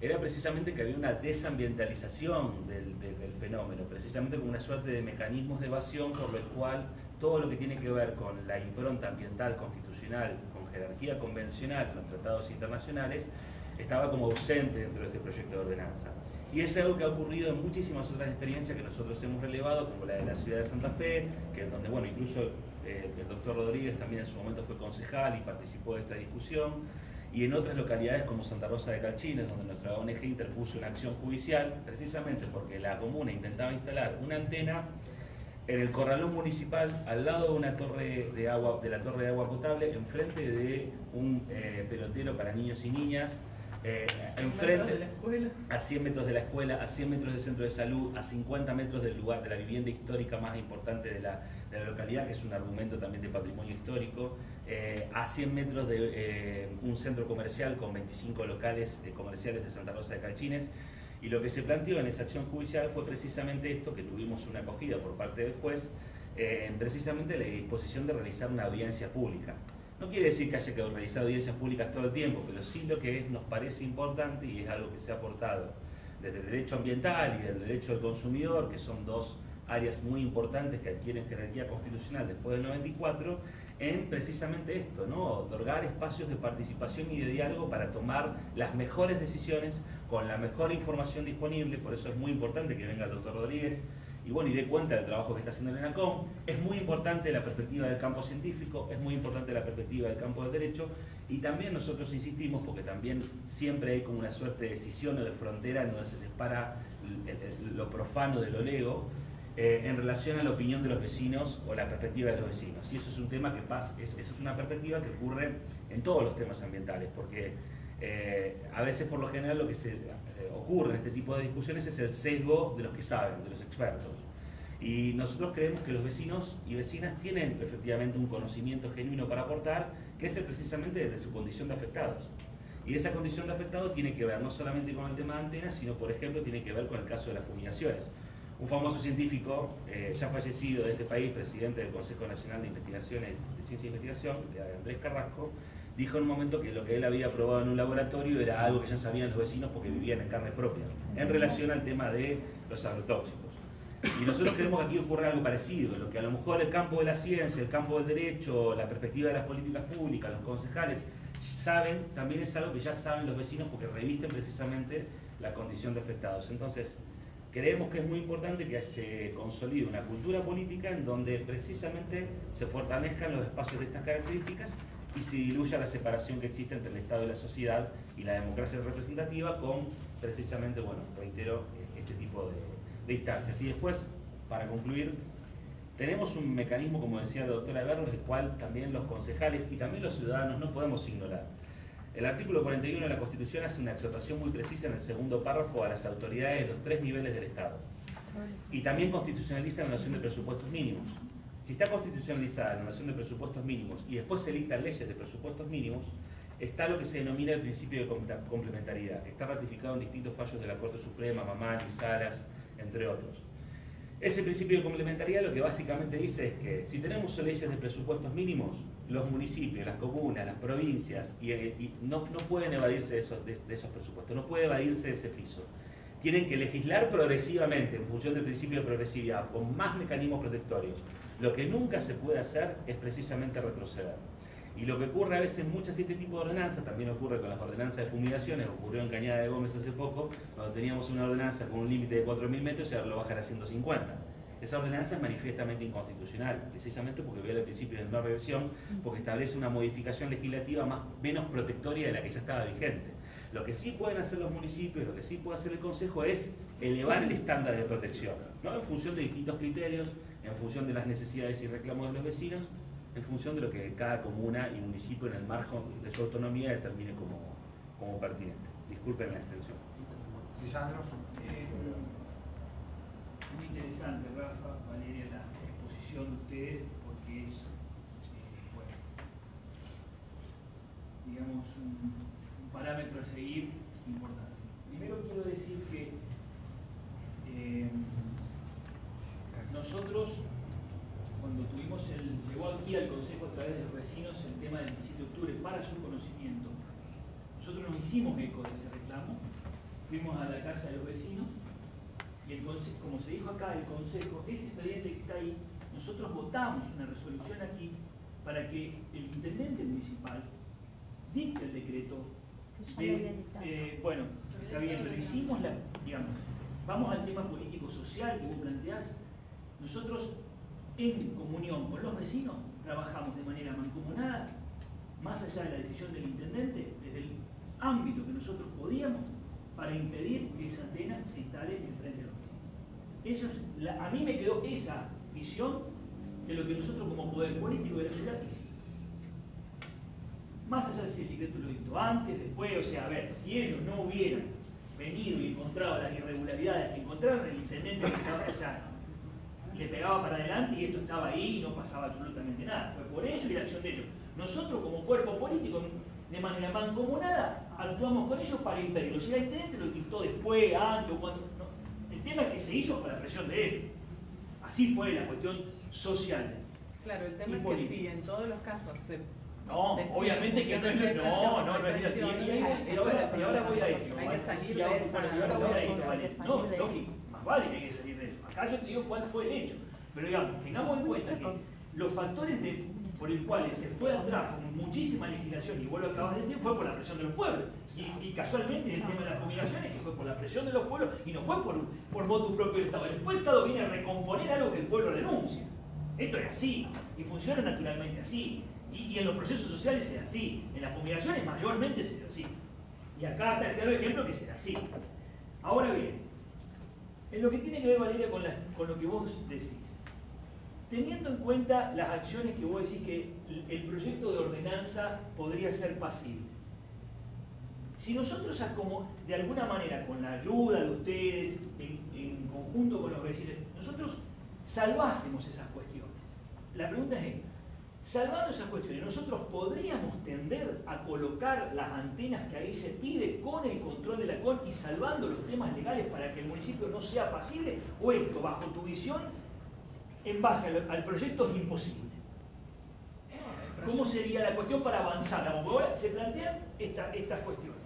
Speaker 3: era precisamente que había una desambientalización del fenómeno, precisamente como una suerte de mecanismos de evasión por el cual todo lo que tiene que ver con la impronta ambiental constitucional, con jerarquía convencional en los tratados internacionales, estaba como ausente dentro de este proyecto de ordenanza. Y es algo que ha ocurrido en muchísimas otras experiencias que nosotros hemos relevado, como la de la ciudad de Santa Fe, que es donde, bueno, incluso el doctor Rodríguez también en su momento fue concejal y participó de esta discusión, y en otras localidades como Santa Rosa de Calchines, donde nuestra ONG interpuso una acción judicial, precisamente porque la comuna intentaba instalar una antena en el corralón municipal, al lado de una torre de agua, de la torre de agua potable, enfrente de un pelotero para niños y niñas, enfrente, a 100 metros de la escuela, a 100 metros del centro de salud, a 50 metros del lugar de la vivienda histórica más importante de la localidad, que es un argumento también de patrimonio histórico, a 100 metros de un centro comercial con 25 locales comerciales de Santa Rosa de Calchines. Y lo que se planteó en esa acción judicial fue precisamente esto, que tuvimos una acogida por parte del juez, precisamente la disposición de realizar una audiencia pública. No quiere decir que haya que realizar audiencias públicas todo el tiempo, pero sí lo que nos parece importante, y es algo que se ha aportado desde el derecho ambiental y del derecho del consumidor, que son dos áreas muy importantes que adquieren jerarquía constitucional después del 94, en precisamente esto, ¿no? Otorgar espacios de participación y de diálogo para tomar las mejores decisiones con la mejor información disponible. Por eso es muy importante que venga el doctor Rodríguez y bueno, y dé cuenta del trabajo que está haciendo el ENACOM. Es muy importante la perspectiva del campo científico, es muy importante la perspectiva del campo del derecho, y también nosotros insistimos, porque también siempre hay como una suerte de decisión o de frontera en donde se separa lo profano de lo lego, en relación a la opinión de los vecinos o la perspectiva de los vecinos. Y eso es un tema que pasa, eso es una perspectiva que ocurre en todos los temas ambientales, porque a veces por lo general lo que se ocurre en este tipo de discusiones es el sesgo de los que saben, de los expertos. Y nosotros creemos que los vecinos y vecinas tienen efectivamente un conocimiento genuino para aportar, que es precisamente desde su condición de afectados. Y esa condición de afectado tiene que ver no solamente con el tema de antenas, sino por ejemplo tiene que ver con el caso de las fumigaciones. Un famoso científico, ya fallecido de este país, presidente del Consejo Nacional de Investigaciones de Ciencia e Investigación, Andrés Carrasco, dijo en un momento que lo que él había probado en un laboratorio era algo que ya sabían los vecinos porque vivían en carne propia, en relación al tema de los agrotóxicos. Y nosotros queremos que aquí ocurra algo parecido, lo que a lo mejor el campo de la ciencia, el campo del derecho, la perspectiva de las políticas públicas, los concejales saben, también es algo que ya saben los vecinos porque revisten precisamente la condición de afectados. Entonces, creemos que es muy importante que se consolide una cultura política en donde precisamente se fortalezcan los espacios de estas características y se diluya la separación que existe entre el Estado y la sociedad y la democracia representativa con precisamente, bueno, reitero, este tipo de instancias. Y después, para concluir, Tenemos un mecanismo, como decía la doctora Berros, el cual también los concejales y también los ciudadanos no podemos ignorar. El artículo 41 de la Constitución hace una exhortación muy precisa en el segundo párrafo a las autoridades de los 3 niveles del Estado. Y también constitucionaliza la noción de presupuestos mínimos. Si está constitucionalizada la noción de presupuestos mínimos y después se dictan leyes de presupuestos mínimos, está lo que se denomina el principio de complementariedad, que está ratificado en distintos fallos de la Corte Suprema, Mamani, Salas, entre otros. Ese principio de complementariedad lo que básicamente dice es que si tenemos leyes de presupuestos mínimos, los municipios, las comunas, las provincias no pueden evadirse de esos presupuestos, no puede evadirse de ese piso. Tienen que legislar progresivamente en función del principio de progresividad, con más mecanismos protectorios. Lo que nunca se puede hacer es precisamente retroceder. Y lo que ocurre a veces en muchas de este tipo de ordenanzas, también ocurre con las ordenanzas de fumigaciones, ocurrió en Cañada de Gómez hace poco, cuando teníamos una ordenanza con un límite de 4.000 metros y ahora lo bajan a 150. Esa ordenanza es manifiestamente inconstitucional, precisamente porque viola el principio de no regresión, porque establece una modificación legislativa menos protectoria de la que ya estaba vigente. Lo que sí pueden hacer los municipios, lo que sí puede hacer el Consejo es elevar el estándar de protección, ¿no? En función de distintos criterios, en función de las necesidades y reclamos de los vecinos, en función de lo que cada comuna y municipio en el margen de su autonomía determine como pertinente. Disculpen la extensión.
Speaker 1: Lisandro.
Speaker 9: Muy interesante, Rafa, Valeria, la exposición de ustedes, porque es, bueno, digamos, un parámetro a seguir importante. Primero quiero decir que nosotros, cuando llegó aquí al Consejo a través de los vecinos el tema del 17 de octubre para su conocimiento, nosotros nos hicimos eco de ese reclamo, fuimos a la casa de los vecinos y el consejo, como se dijo acá, el Consejo, ese expediente que está ahí, nosotros votamos una resolución aquí para que el intendente municipal dicte el decreto bueno, está bien, pero hicimos digamos, vamos al tema político-social que vos planteás. Nosotros, en comunión con los vecinos, trabajamos de manera mancomunada, más allá de la decisión del intendente, desde el ámbito que nosotros podíamos, para impedir que esa antena se instale en frente de los vecinos. A mí me quedó esa visión de lo que nosotros como poder político de la ciudad hicimos. Más allá de si el decreto lo dictó antes, después, o sea, a ver, si ellos no hubieran venido y encontrado las irregularidades que encontraron, el intendente estaba, o sea, le pegaba para adelante y esto estaba ahí y no pasaba absolutamente nada. Fue por ellos y la acción de ellos. Nosotros como cuerpo político, de manera mancomunada, actuamos con ellos para impedirlo. Si el intendente lo dictó después, antes o cuando... No. El tema es que se hizo por la presión de ellos. Así fue la cuestión social.
Speaker 8: Claro, el tema es que si en todos los casos se...
Speaker 9: No, obviamente que no es y ahora voy a esto.
Speaker 8: Hay que salir
Speaker 9: de
Speaker 8: esa...
Speaker 9: No, lógico, más vale que hay que salir de eso. Acá yo te digo cuál fue el hecho. Pero digamos, tengamos en cuenta que los factores por los cuales se fue atrás muchísima legislación, y vos lo acabas de decir, fue por la presión de los pueblos. Y casualmente el tema de las fumigaciones, que fue por la presión de los pueblos y no fue por voto propio del Estado. Después el Estado viene a recomponer algo que el pueblo denuncia. Esto es así, y funciona naturalmente así. Y en los procesos sociales es así, en las fumigaciones mayormente es así. Y acá está el claro ejemplo que será así. Ahora bien, en lo que tiene que ver, Valeria, con lo que vos decís, teniendo en cuenta las acciones que vos decís que el proyecto de ordenanza podría ser pasible, si nosotros, de alguna manera, con la ayuda de ustedes, en conjunto con los vecinos, nosotros salvásemos esas cuestiones, la pregunta es, salvando esas cuestiones, nosotros podríamos tender a colocar las antenas que ahí se pide con el control de la CON y salvando los temas legales para que el municipio no sea pasible, o esto, bajo tu visión, en base al proyecto, es imposible. ¿Cómo sería la cuestión para avanzar? Ahora se plantean estas cuestiones.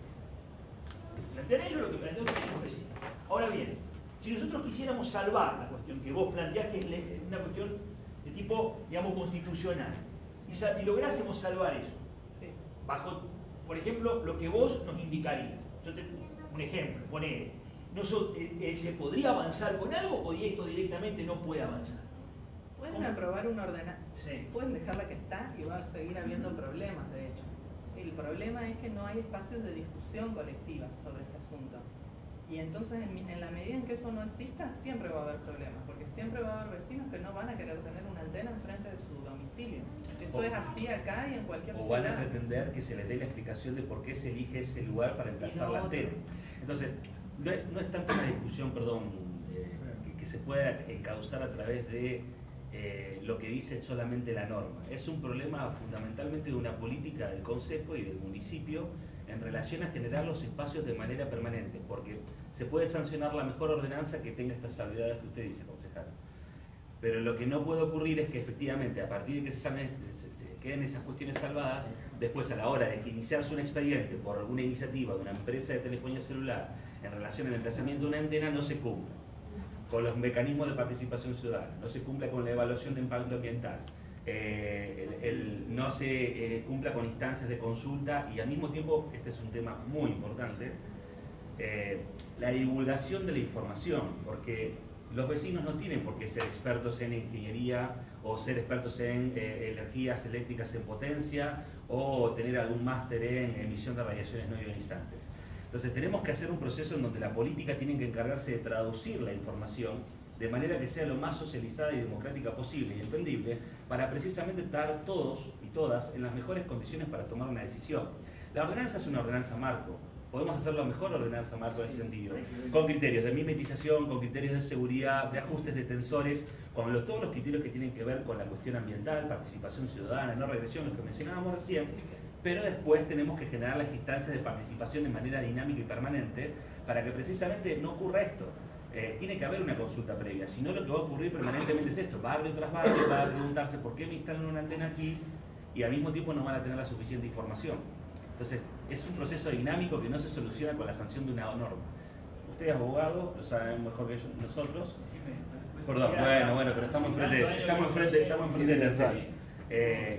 Speaker 9: Plantean ellos lo que plantean los vecinos. Ahora bien, si nosotros quisiéramos salvar la cuestión que vos planteás, que es una cuestión de tipo, digamos, constitucional, y lográsemos salvar eso,
Speaker 8: sí,
Speaker 9: bajo, por ejemplo, lo que vos nos indicarías. Un ejemplo, poner, ¿se podría avanzar con algo o esto directamente no puede avanzar?
Speaker 8: Pueden aprobar una ordenanza,
Speaker 9: Sí.
Speaker 8: pueden dejarla que está y va a seguir habiendo problemas, de hecho. El problema es que no hay espacios de discusión colectiva sobre este asunto. Y entonces, en la medida en que eso no exista, siempre va a haber problemas, porque siempre siempre va a haber vecinos que no van a querer tener una antena enfrente de su domicilio. Eso
Speaker 3: O-
Speaker 8: es así acá y en cualquier
Speaker 3: O van a
Speaker 8: ciudad.
Speaker 3: pretender que se les dé la explicación de por qué se elige ese lugar para emplazar
Speaker 8: no
Speaker 3: la
Speaker 8: otro.
Speaker 3: antena. Entonces, no es tanto una discusión, perdón, que se pueda encauzar a través de lo que dice solamente la norma. Es un problema fundamentalmente de una política del Consejo y del municipio en relación a generar los espacios de manera permanente, porque se puede sancionar la mejor ordenanza que tenga estas salvedades que usted dice, concejal. Pero lo que no puede ocurrir es que efectivamente, a partir de que se queden esas cuestiones salvadas, después a la hora de iniciarse un expediente por alguna iniciativa de una empresa de telefonía celular en relación al emplazamiento de una antena, no se cumpla con los mecanismos de participación ciudadana, no se cumpla con la evaluación de impacto ambiental, no se cumpla con instancias de consulta y al mismo tiempo, este es un tema muy importante, la divulgación de la información, porque los vecinos no tienen por qué ser expertos en ingeniería o ser expertos en energías eléctricas en potencia o tener algún máster en emisión de radiaciones no ionizantes. Entonces tenemos que hacer un proceso en donde la política tiene que encargarse de traducir la información de manera que sea lo más socializada y democrática posible y entendible para precisamente estar todos y todas en las mejores condiciones para tomar una decisión. La ordenanza es una ordenanza marco. Podemos hacer la mejor ordenanza marco en ese sentido, con criterios de mimetización, con criterios de seguridad, de ajustes de tensores, con todos los criterios que tienen que ver con la cuestión ambiental, participación ciudadana, no regresión, los que mencionábamos recién, pero después tenemos que generar las instancias de participación de manera dinámica y permanente para que precisamente no ocurra esto. Tiene que haber una consulta previa, si no lo que va a ocurrir permanentemente es esto, barrio tras barrio, va a preguntarse por qué me instalan una antena aquí y al mismo tiempo no van a tener la suficiente información. Entonces, es un proceso dinámico que no se soluciona con la sanción de una norma. Usted es abogado, lo saben mejor que nosotros. Perdón, bueno, pero estamos enfrente de tercero.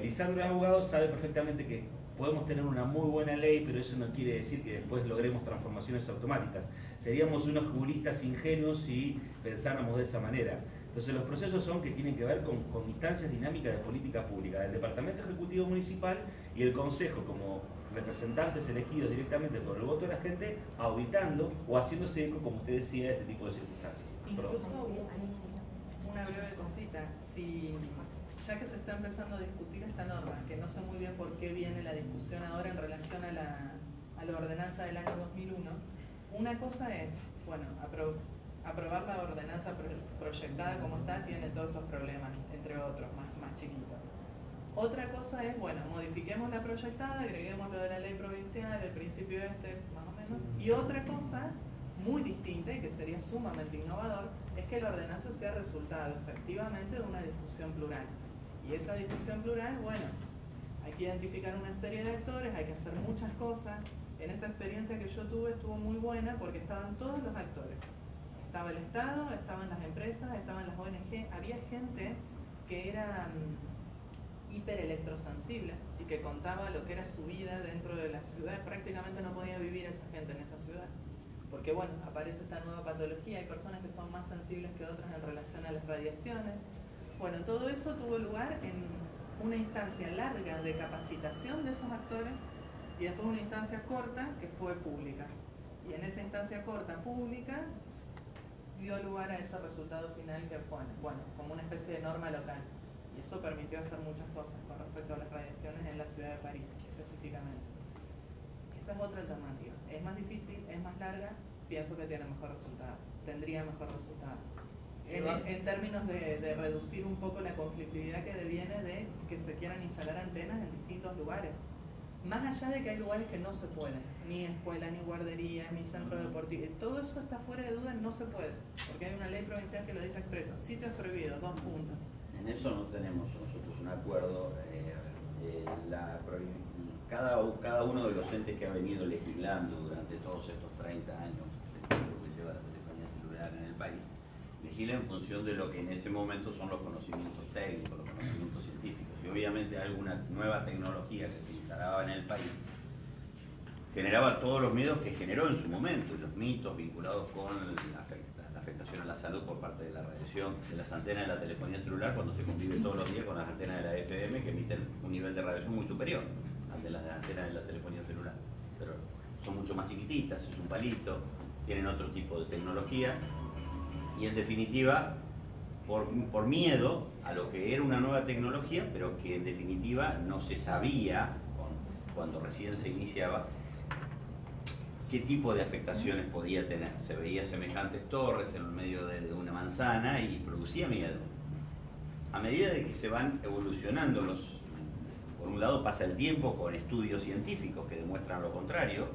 Speaker 3: Lisandro es abogado, sabe perfectamente que podemos tener una muy buena ley, pero eso no quiere decir que después logremos transformaciones automáticas. Seríamos unos juristas ingenuos si pensáramos de esa manera. Entonces los procesos son que tienen que ver con instancias dinámicas de política pública, del Departamento Ejecutivo Municipal y el Consejo como representantes elegidos directamente por el voto de la gente, auditando o haciéndose eco, como usted decía, de este tipo de circunstancias.
Speaker 8: Incluso una breve cosita, ya que se está empezando a discutir esta norma, que no sé muy bien por qué viene la discusión ahora en relación a la ordenanza del año 2001, una cosa es, bueno, aprobar la ordenanza proyectada como está tiene todos estos problemas, entre otros, más chiquitos. Otra cosa es, bueno, modifiquemos la proyectada, agreguemos lo de la ley provincial, el principio más o menos. Y otra cosa muy distinta y que sería sumamente innovador es que la ordenanza sea resultado efectivamente de una discusión plural. Y esa discusión plural, bueno, hay que identificar una serie de actores, hay que hacer muchas cosas. En esa experiencia que yo tuve estuvo muy buena porque estaban todos los actores. Estaba el Estado, estaban las empresas, estaban las ONG, había gente que era hiperelectrosensible y que contaba lo que era su vida dentro de la ciudad. Prácticamente no podía vivir esa gente en esa ciudad. Porque bueno, aparece esta nueva patología, hay personas que son más sensibles que otras en relación a las radiaciones. Bueno, todo eso tuvo lugar en una instancia larga de capacitación de esos actores y después una instancia corta que fue pública. Y en esa instancia corta pública dio lugar a ese resultado final que fue, bueno, como una especie de norma local. Y eso permitió hacer muchas cosas con respecto a las radiaciones en la ciudad de París, específicamente. Esa es otra alternativa. Es más difícil, es más larga, pienso que tiene mejor resultado, tendría mejor resultado. En términos de reducir un poco la conflictividad que deviene de que se quieran instalar antenas en distintos lugares. Más allá de que hay lugares que no se pueden, ni escuela, ni guardería, ni centro deportivo, todo eso está fuera de duda, no se puede, porque hay una ley provincial que lo dice expreso, sitios prohibidos, 2 puntos.
Speaker 4: En eso no tenemos nosotros un acuerdo. Cada uno de los entes que ha venido legislando durante todos estos 30 años, el tiempo que lleva la telefonía celular en el país, legisla en función de lo que en ese momento son los conocimientos técnicos, los conocimientos científicos. Y obviamente alguna nueva tecnología que se instalaba en el país generaba todos los miedos que generó en su momento y los mitos vinculados con la afectación a la salud por parte de la radiación de las antenas de la telefonía celular cuando se convive todos los días con las antenas de la FM que emiten un nivel de radiación muy superior al de las antenas de la telefonía celular. Pero son mucho más chiquititas, es un palito, tienen otro tipo de tecnología y en definitiva por miedo a lo que era una nueva tecnología, pero que en definitiva no se sabía cuando recién se iniciaba qué tipo de afectaciones podía tener. Se veía semejantes torres en el medio de una manzana y producía miedo. A medida de que se van evolucionando por un lado pasa el tiempo con estudios científicos que demuestran lo contrario,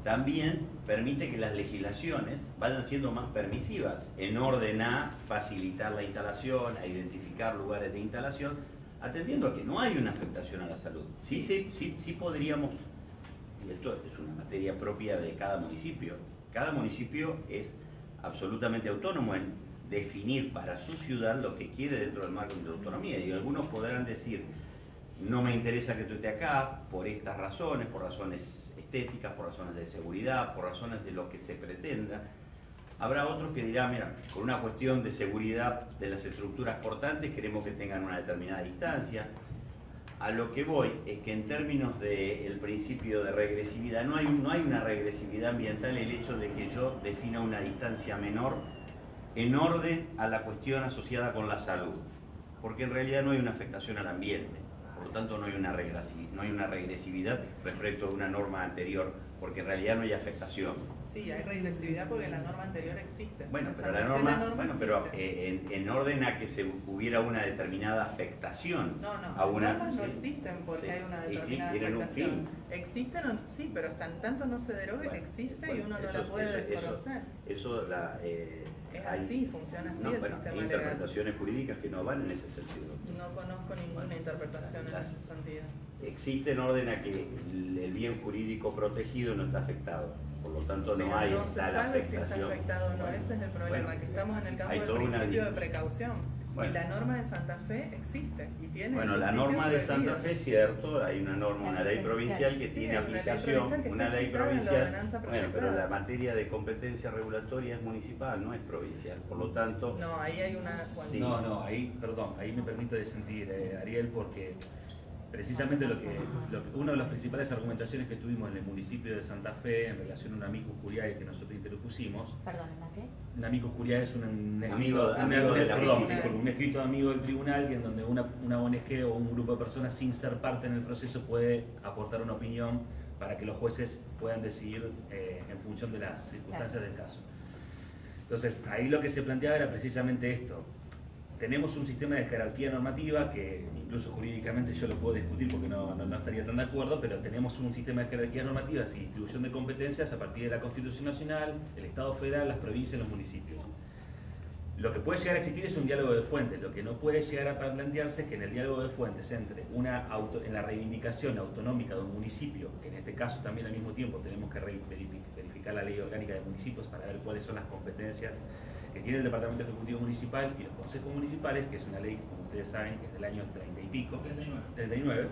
Speaker 4: también permite que las legislaciones vayan siendo más permisivas en orden a facilitar la instalación, a identificar lugares de instalación, atendiendo a que no hay una afectación a la salud. Sí podríamos, y esto es una materia propia de cada municipio es absolutamente autónomo en definir para su ciudad lo que quiere dentro del marco de la autonomía, y algunos podrán decir, no me interesa que tú estés acá por estas razones, por razones estéticas, por razones de seguridad, por razones de lo que se pretenda. Habrá otros que dirán, mira, por una cuestión de seguridad de las estructuras portantes queremos que tengan una determinada distancia. A lo que voy es que en términos del principio de regresividad, no hay una regresividad ambiental el hecho de que yo defina una distancia menor en orden a la cuestión asociada con la salud, porque en realidad no hay una afectación al ambiente. Por lo tanto, no hay una regresividad respecto a una norma anterior, porque en realidad no hay afectación.
Speaker 8: Sí, hay regresividad porque la norma anterior existe.
Speaker 4: Bueno, pero
Speaker 8: Santa
Speaker 4: la
Speaker 8: Fe,
Speaker 4: norma,
Speaker 8: existe.
Speaker 4: en orden a que hubiera una determinada afectación.
Speaker 8: No,
Speaker 4: a una,
Speaker 8: las normas no
Speaker 4: sí,
Speaker 8: existen porque
Speaker 4: sí,
Speaker 8: hay una
Speaker 4: y sí,
Speaker 8: determinada
Speaker 4: tienen un
Speaker 8: afectación.
Speaker 4: fin.
Speaker 8: Existen, sí, pero tanto no se derogue,
Speaker 4: Bueno,
Speaker 8: existe y
Speaker 4: bueno,
Speaker 8: uno no la puede desconocer.
Speaker 4: Es
Speaker 8: así, funciona así el
Speaker 4: hay
Speaker 8: sistema legal.
Speaker 4: interpretaciones jurídicas que no van en ese sentido.
Speaker 8: No conozco ninguna interpretación en ese sentido.
Speaker 4: Existe en orden a que el bien jurídico protegido no está afectado. Por lo tanto, no
Speaker 8: Pero
Speaker 4: hay
Speaker 8: no se
Speaker 4: tal
Speaker 8: sabe si
Speaker 4: afectación.
Speaker 8: está afectado o no,
Speaker 4: Bueno,
Speaker 8: ese es el problema,
Speaker 4: bueno,
Speaker 8: que estamos en el campo
Speaker 4: hay
Speaker 8: del
Speaker 4: toda una
Speaker 8: principio de
Speaker 4: discusión.
Speaker 8: precaución.
Speaker 4: Bueno.
Speaker 8: Y la norma de Santa Fe existe y tiene
Speaker 4: Bueno,
Speaker 8: esos
Speaker 4: la
Speaker 8: sitios
Speaker 4: norma de Santa
Speaker 8: prohibidos.
Speaker 4: Fe es cierto, hay una norma, una ley provincial que
Speaker 8: Sí,
Speaker 4: tiene
Speaker 8: hay una ley
Speaker 4: aplicación,
Speaker 8: provincial que
Speaker 4: una
Speaker 8: está
Speaker 4: ley
Speaker 8: citada en la
Speaker 4: provincial,
Speaker 8: ordenanza
Speaker 4: bueno, pero
Speaker 8: proyectada.
Speaker 4: la materia de competencia regulatoria es municipal, no es provincial, por lo tanto...
Speaker 8: No, ahí hay una...
Speaker 4: Sí.
Speaker 3: No, ahí me permito disentir, Ariel, porque precisamente uno de las principales argumentaciones que tuvimos en el municipio de Santa Fe en relación a un amicus curiae que nosotros interpusimos.
Speaker 10: Perdón, ¿la qué?
Speaker 3: Un amicus curiae es un
Speaker 4: Amigo de la justicia.
Speaker 3: un escrito amigo del tribunal que en donde una ONG o un grupo de personas sin ser parte en el proceso puede aportar una opinión para que los jueces puedan decidir en función de las circunstancias del caso. Entonces, ahí lo que se planteaba era precisamente esto. Tenemos un sistema de jerarquía normativa que incluso jurídicamente yo lo puedo discutir porque no estaría tan de acuerdo, pero tenemos un sistema de jerarquía normativa y distribución de competencias a partir de la Constitución Nacional, el Estado Federal, las provincias y los municipios. Lo que puede llegar a existir es un diálogo de fuentes. Lo que no puede llegar a plantearse es que en el diálogo de fuentes entre en la reivindicación autonómica de un municipio, que en este caso también al mismo tiempo tenemos que verificar la ley orgánica de municipios para ver cuáles son las competencias que tiene el Departamento Ejecutivo Municipal y los consejos municipales, que es una ley que, como ustedes saben, que es del año 30 y pico, 39.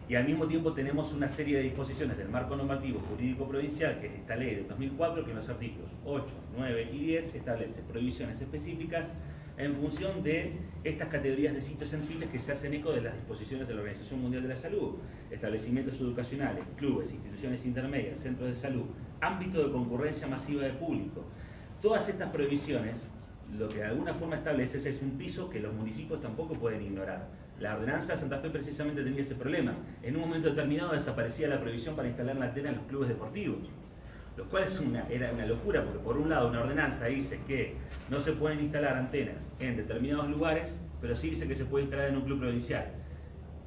Speaker 3: Y al mismo tiempo tenemos una serie de disposiciones del marco normativo jurídico provincial, que es esta ley del 2004, que en los artículos 8, 9 y 10 establece prohibiciones específicas en función de estas categorías de sitios sensibles que se hacen eco de las disposiciones de la Organización Mundial de la Salud, establecimientos educacionales, clubes, instituciones intermedias, centros de salud, ámbito de concurrencia masiva de público. Todas estas prohibiciones, lo que de alguna forma establece es un piso que los municipios tampoco pueden ignorar. La ordenanza de Santa Fe precisamente tenía ese problema. En un momento determinado desaparecía la prohibición para instalar la antena en los clubes deportivos, lo cual era una locura, porque por un lado una ordenanza dice que no se pueden instalar antenas en determinados lugares, pero sí dice que se puede instalar en un club provincial.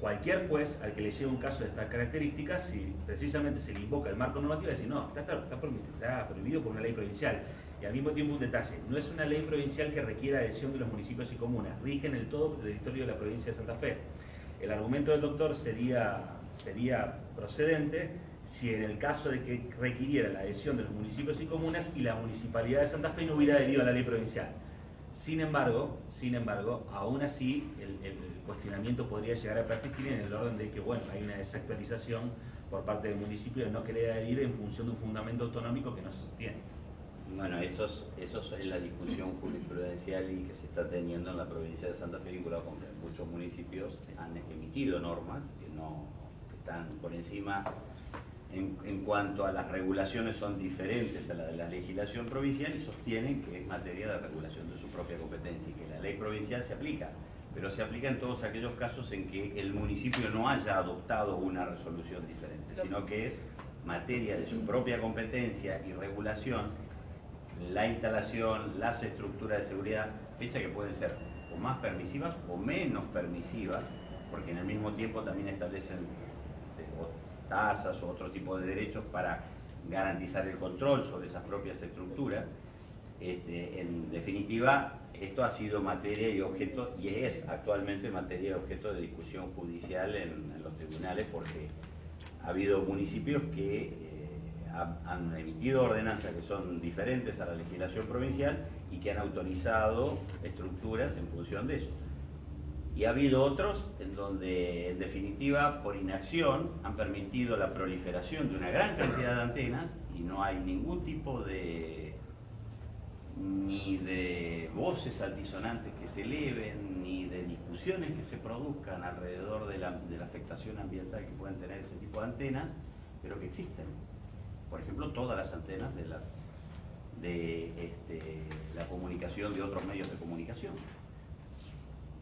Speaker 3: Cualquier juez al que le llegue un caso de estas características, si precisamente se le invoca el marco normativo, dice no, está prohibido por una ley provincial. Y al mismo tiempo un detalle, no es una ley provincial que requiera adhesión de los municipios y comunas, rigen el todo el territorio de la provincia de Santa Fe. El argumento del doctor sería procedente si en el caso de que requiriera la adhesión de los municipios y comunas y la municipalidad de Santa Fe no hubiera adherido a la ley provincial. Sin embargo, aún así el cuestionamiento podría llegar a persistir en el orden de que, bueno, hay una desactualización por parte del municipio de no querer adherir en función de un fundamento autonómico que no se sostiene.
Speaker 4: Bueno, eso es la discusión jurisprudencial y que se está teniendo en la provincia de Santa Fe, vinculado con que muchos municipios han emitido normas que están por encima en cuanto a las regulaciones son diferentes a la de la legislación provincial y sostienen que es materia de regulación de su propia competencia y que la ley provincial se aplica, pero se aplica en todos aquellos casos en que el municipio no haya adoptado una resolución diferente, sino que es materia de su propia competencia y regulación la instalación, las estructuras de seguridad, piensa que pueden ser o más permisivas o menos permisivas, porque en el mismo tiempo también establecen tasas o otro tipo de derechos para garantizar el control sobre esas propias estructuras. En definitiva, esto ha sido materia y objeto, y es actualmente materia y objeto de discusión judicial en los tribunales, porque ha habido municipios que han emitido ordenanzas que son diferentes a la legislación provincial y que han autorizado estructuras en función de eso. Y ha habido otros en donde, en definitiva, por inacción, han permitido la proliferación de una gran cantidad de antenas y no hay ningún tipo ni de voces altisonantes que se eleven, ni de discusiones que se produzcan alrededor de la afectación ambiental que pueden tener ese tipo de antenas, pero que existen. Por ejemplo, todas las antenas de la comunicación de otros medios de comunicación,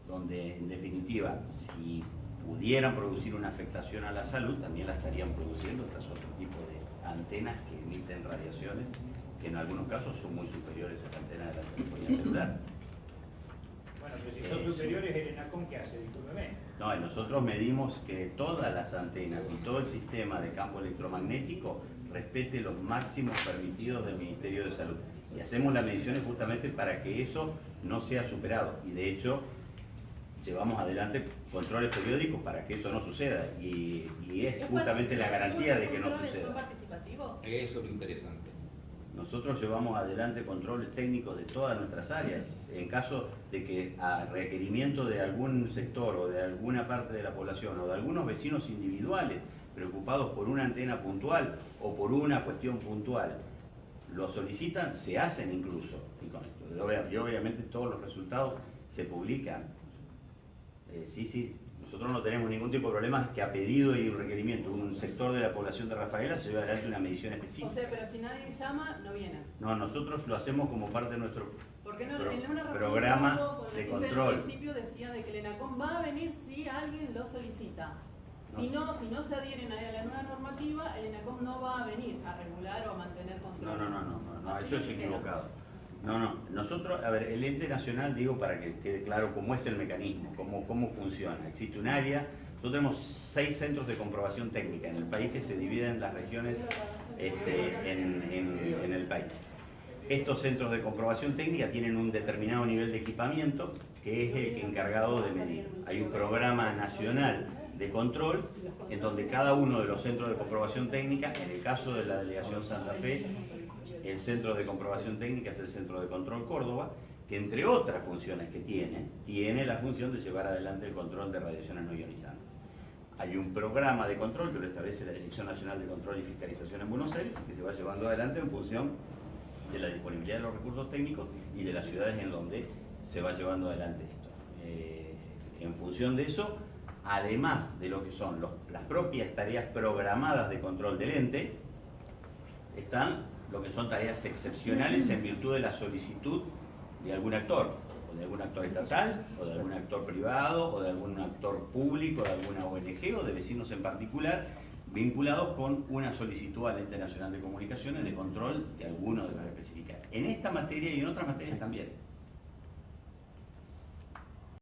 Speaker 4: donde en definitiva, si pudieran producir una afectación a la salud, también la estarían produciendo estas otro tipo de antenas que emiten radiaciones, que en algunos casos son muy superiores a la antena de la telefonía celular.
Speaker 7: Bueno, pero si son superiores, ¿el ENACOM qué hace? Discúlpeme.
Speaker 4: No, y nosotros medimos que todas las antenas y todo el sistema de campo electromagnético respete los máximos permitidos del Ministerio de Salud. Y hacemos las mediciones justamente para que eso no sea superado. Y de hecho, llevamos adelante controles periódicos para que eso no suceda. Y es justamente la garantía de que no suceda.
Speaker 5: ¿Son participativos?
Speaker 2: Eso es lo interesante.
Speaker 4: Nosotros llevamos adelante controles técnicos de todas nuestras áreas. En caso de que a requerimiento de algún sector o de alguna parte de la población o de algunos vecinos individuales preocupados por una antena puntual o por una cuestión puntual, lo solicitan, se hacen incluso. Y con esto, y obviamente todos los resultados se publican. Sí, nosotros no tenemos ningún tipo de problema que a pedido y un requerimiento un sector de la población de Rafaela se lleve adelante una medición específica.
Speaker 5: O sea, pero si nadie llama, no vienen.
Speaker 4: No, nosotros lo hacemos como parte de nuestro
Speaker 5: ¿Por qué no en una
Speaker 4: programa de control?
Speaker 5: El municipio decía de que el ENACOM va a venir si alguien lo solicita. Si no se adhieren a la nueva normativa, el ENACOM no va a venir a regular o a mantener control.
Speaker 4: No, eso es equivocado. No, nosotros, a ver, el ente nacional, digo para que quede claro cómo es el mecanismo, cómo funciona. Existe un área, nosotros tenemos 6 centros de comprobación técnica en el país que se dividen en las regiones en el país. Estos centros de comprobación técnica tienen un determinado nivel de equipamiento que es el encargado de medir. Hay un programa nacional de control en donde cada uno de los centros de comprobación técnica, en el caso de la delegación Santa Fe, el centro de comprobación técnica es el Centro de Control Córdoba, que entre otras funciones que tiene la función de llevar adelante el control de radiaciones no ionizantes. Hay un programa de control que lo establece la Dirección Nacional de Control y Fiscalización en Buenos Aires, que se va llevando adelante en función de la disponibilidad de los recursos técnicos y de las ciudades en donde se va llevando adelante esto. En función de eso, además de lo que son las propias tareas programadas de control del ente, están lo que son tareas excepcionales en virtud de la solicitud de algún actor, o de algún actor estatal, o de algún actor privado, o de algún actor público, de alguna ONG, o de vecinos en particular, vinculados con una solicitud al Ente Nacional de Comunicaciones de control de alguno de los especificados. En esta materia y en otras materias también.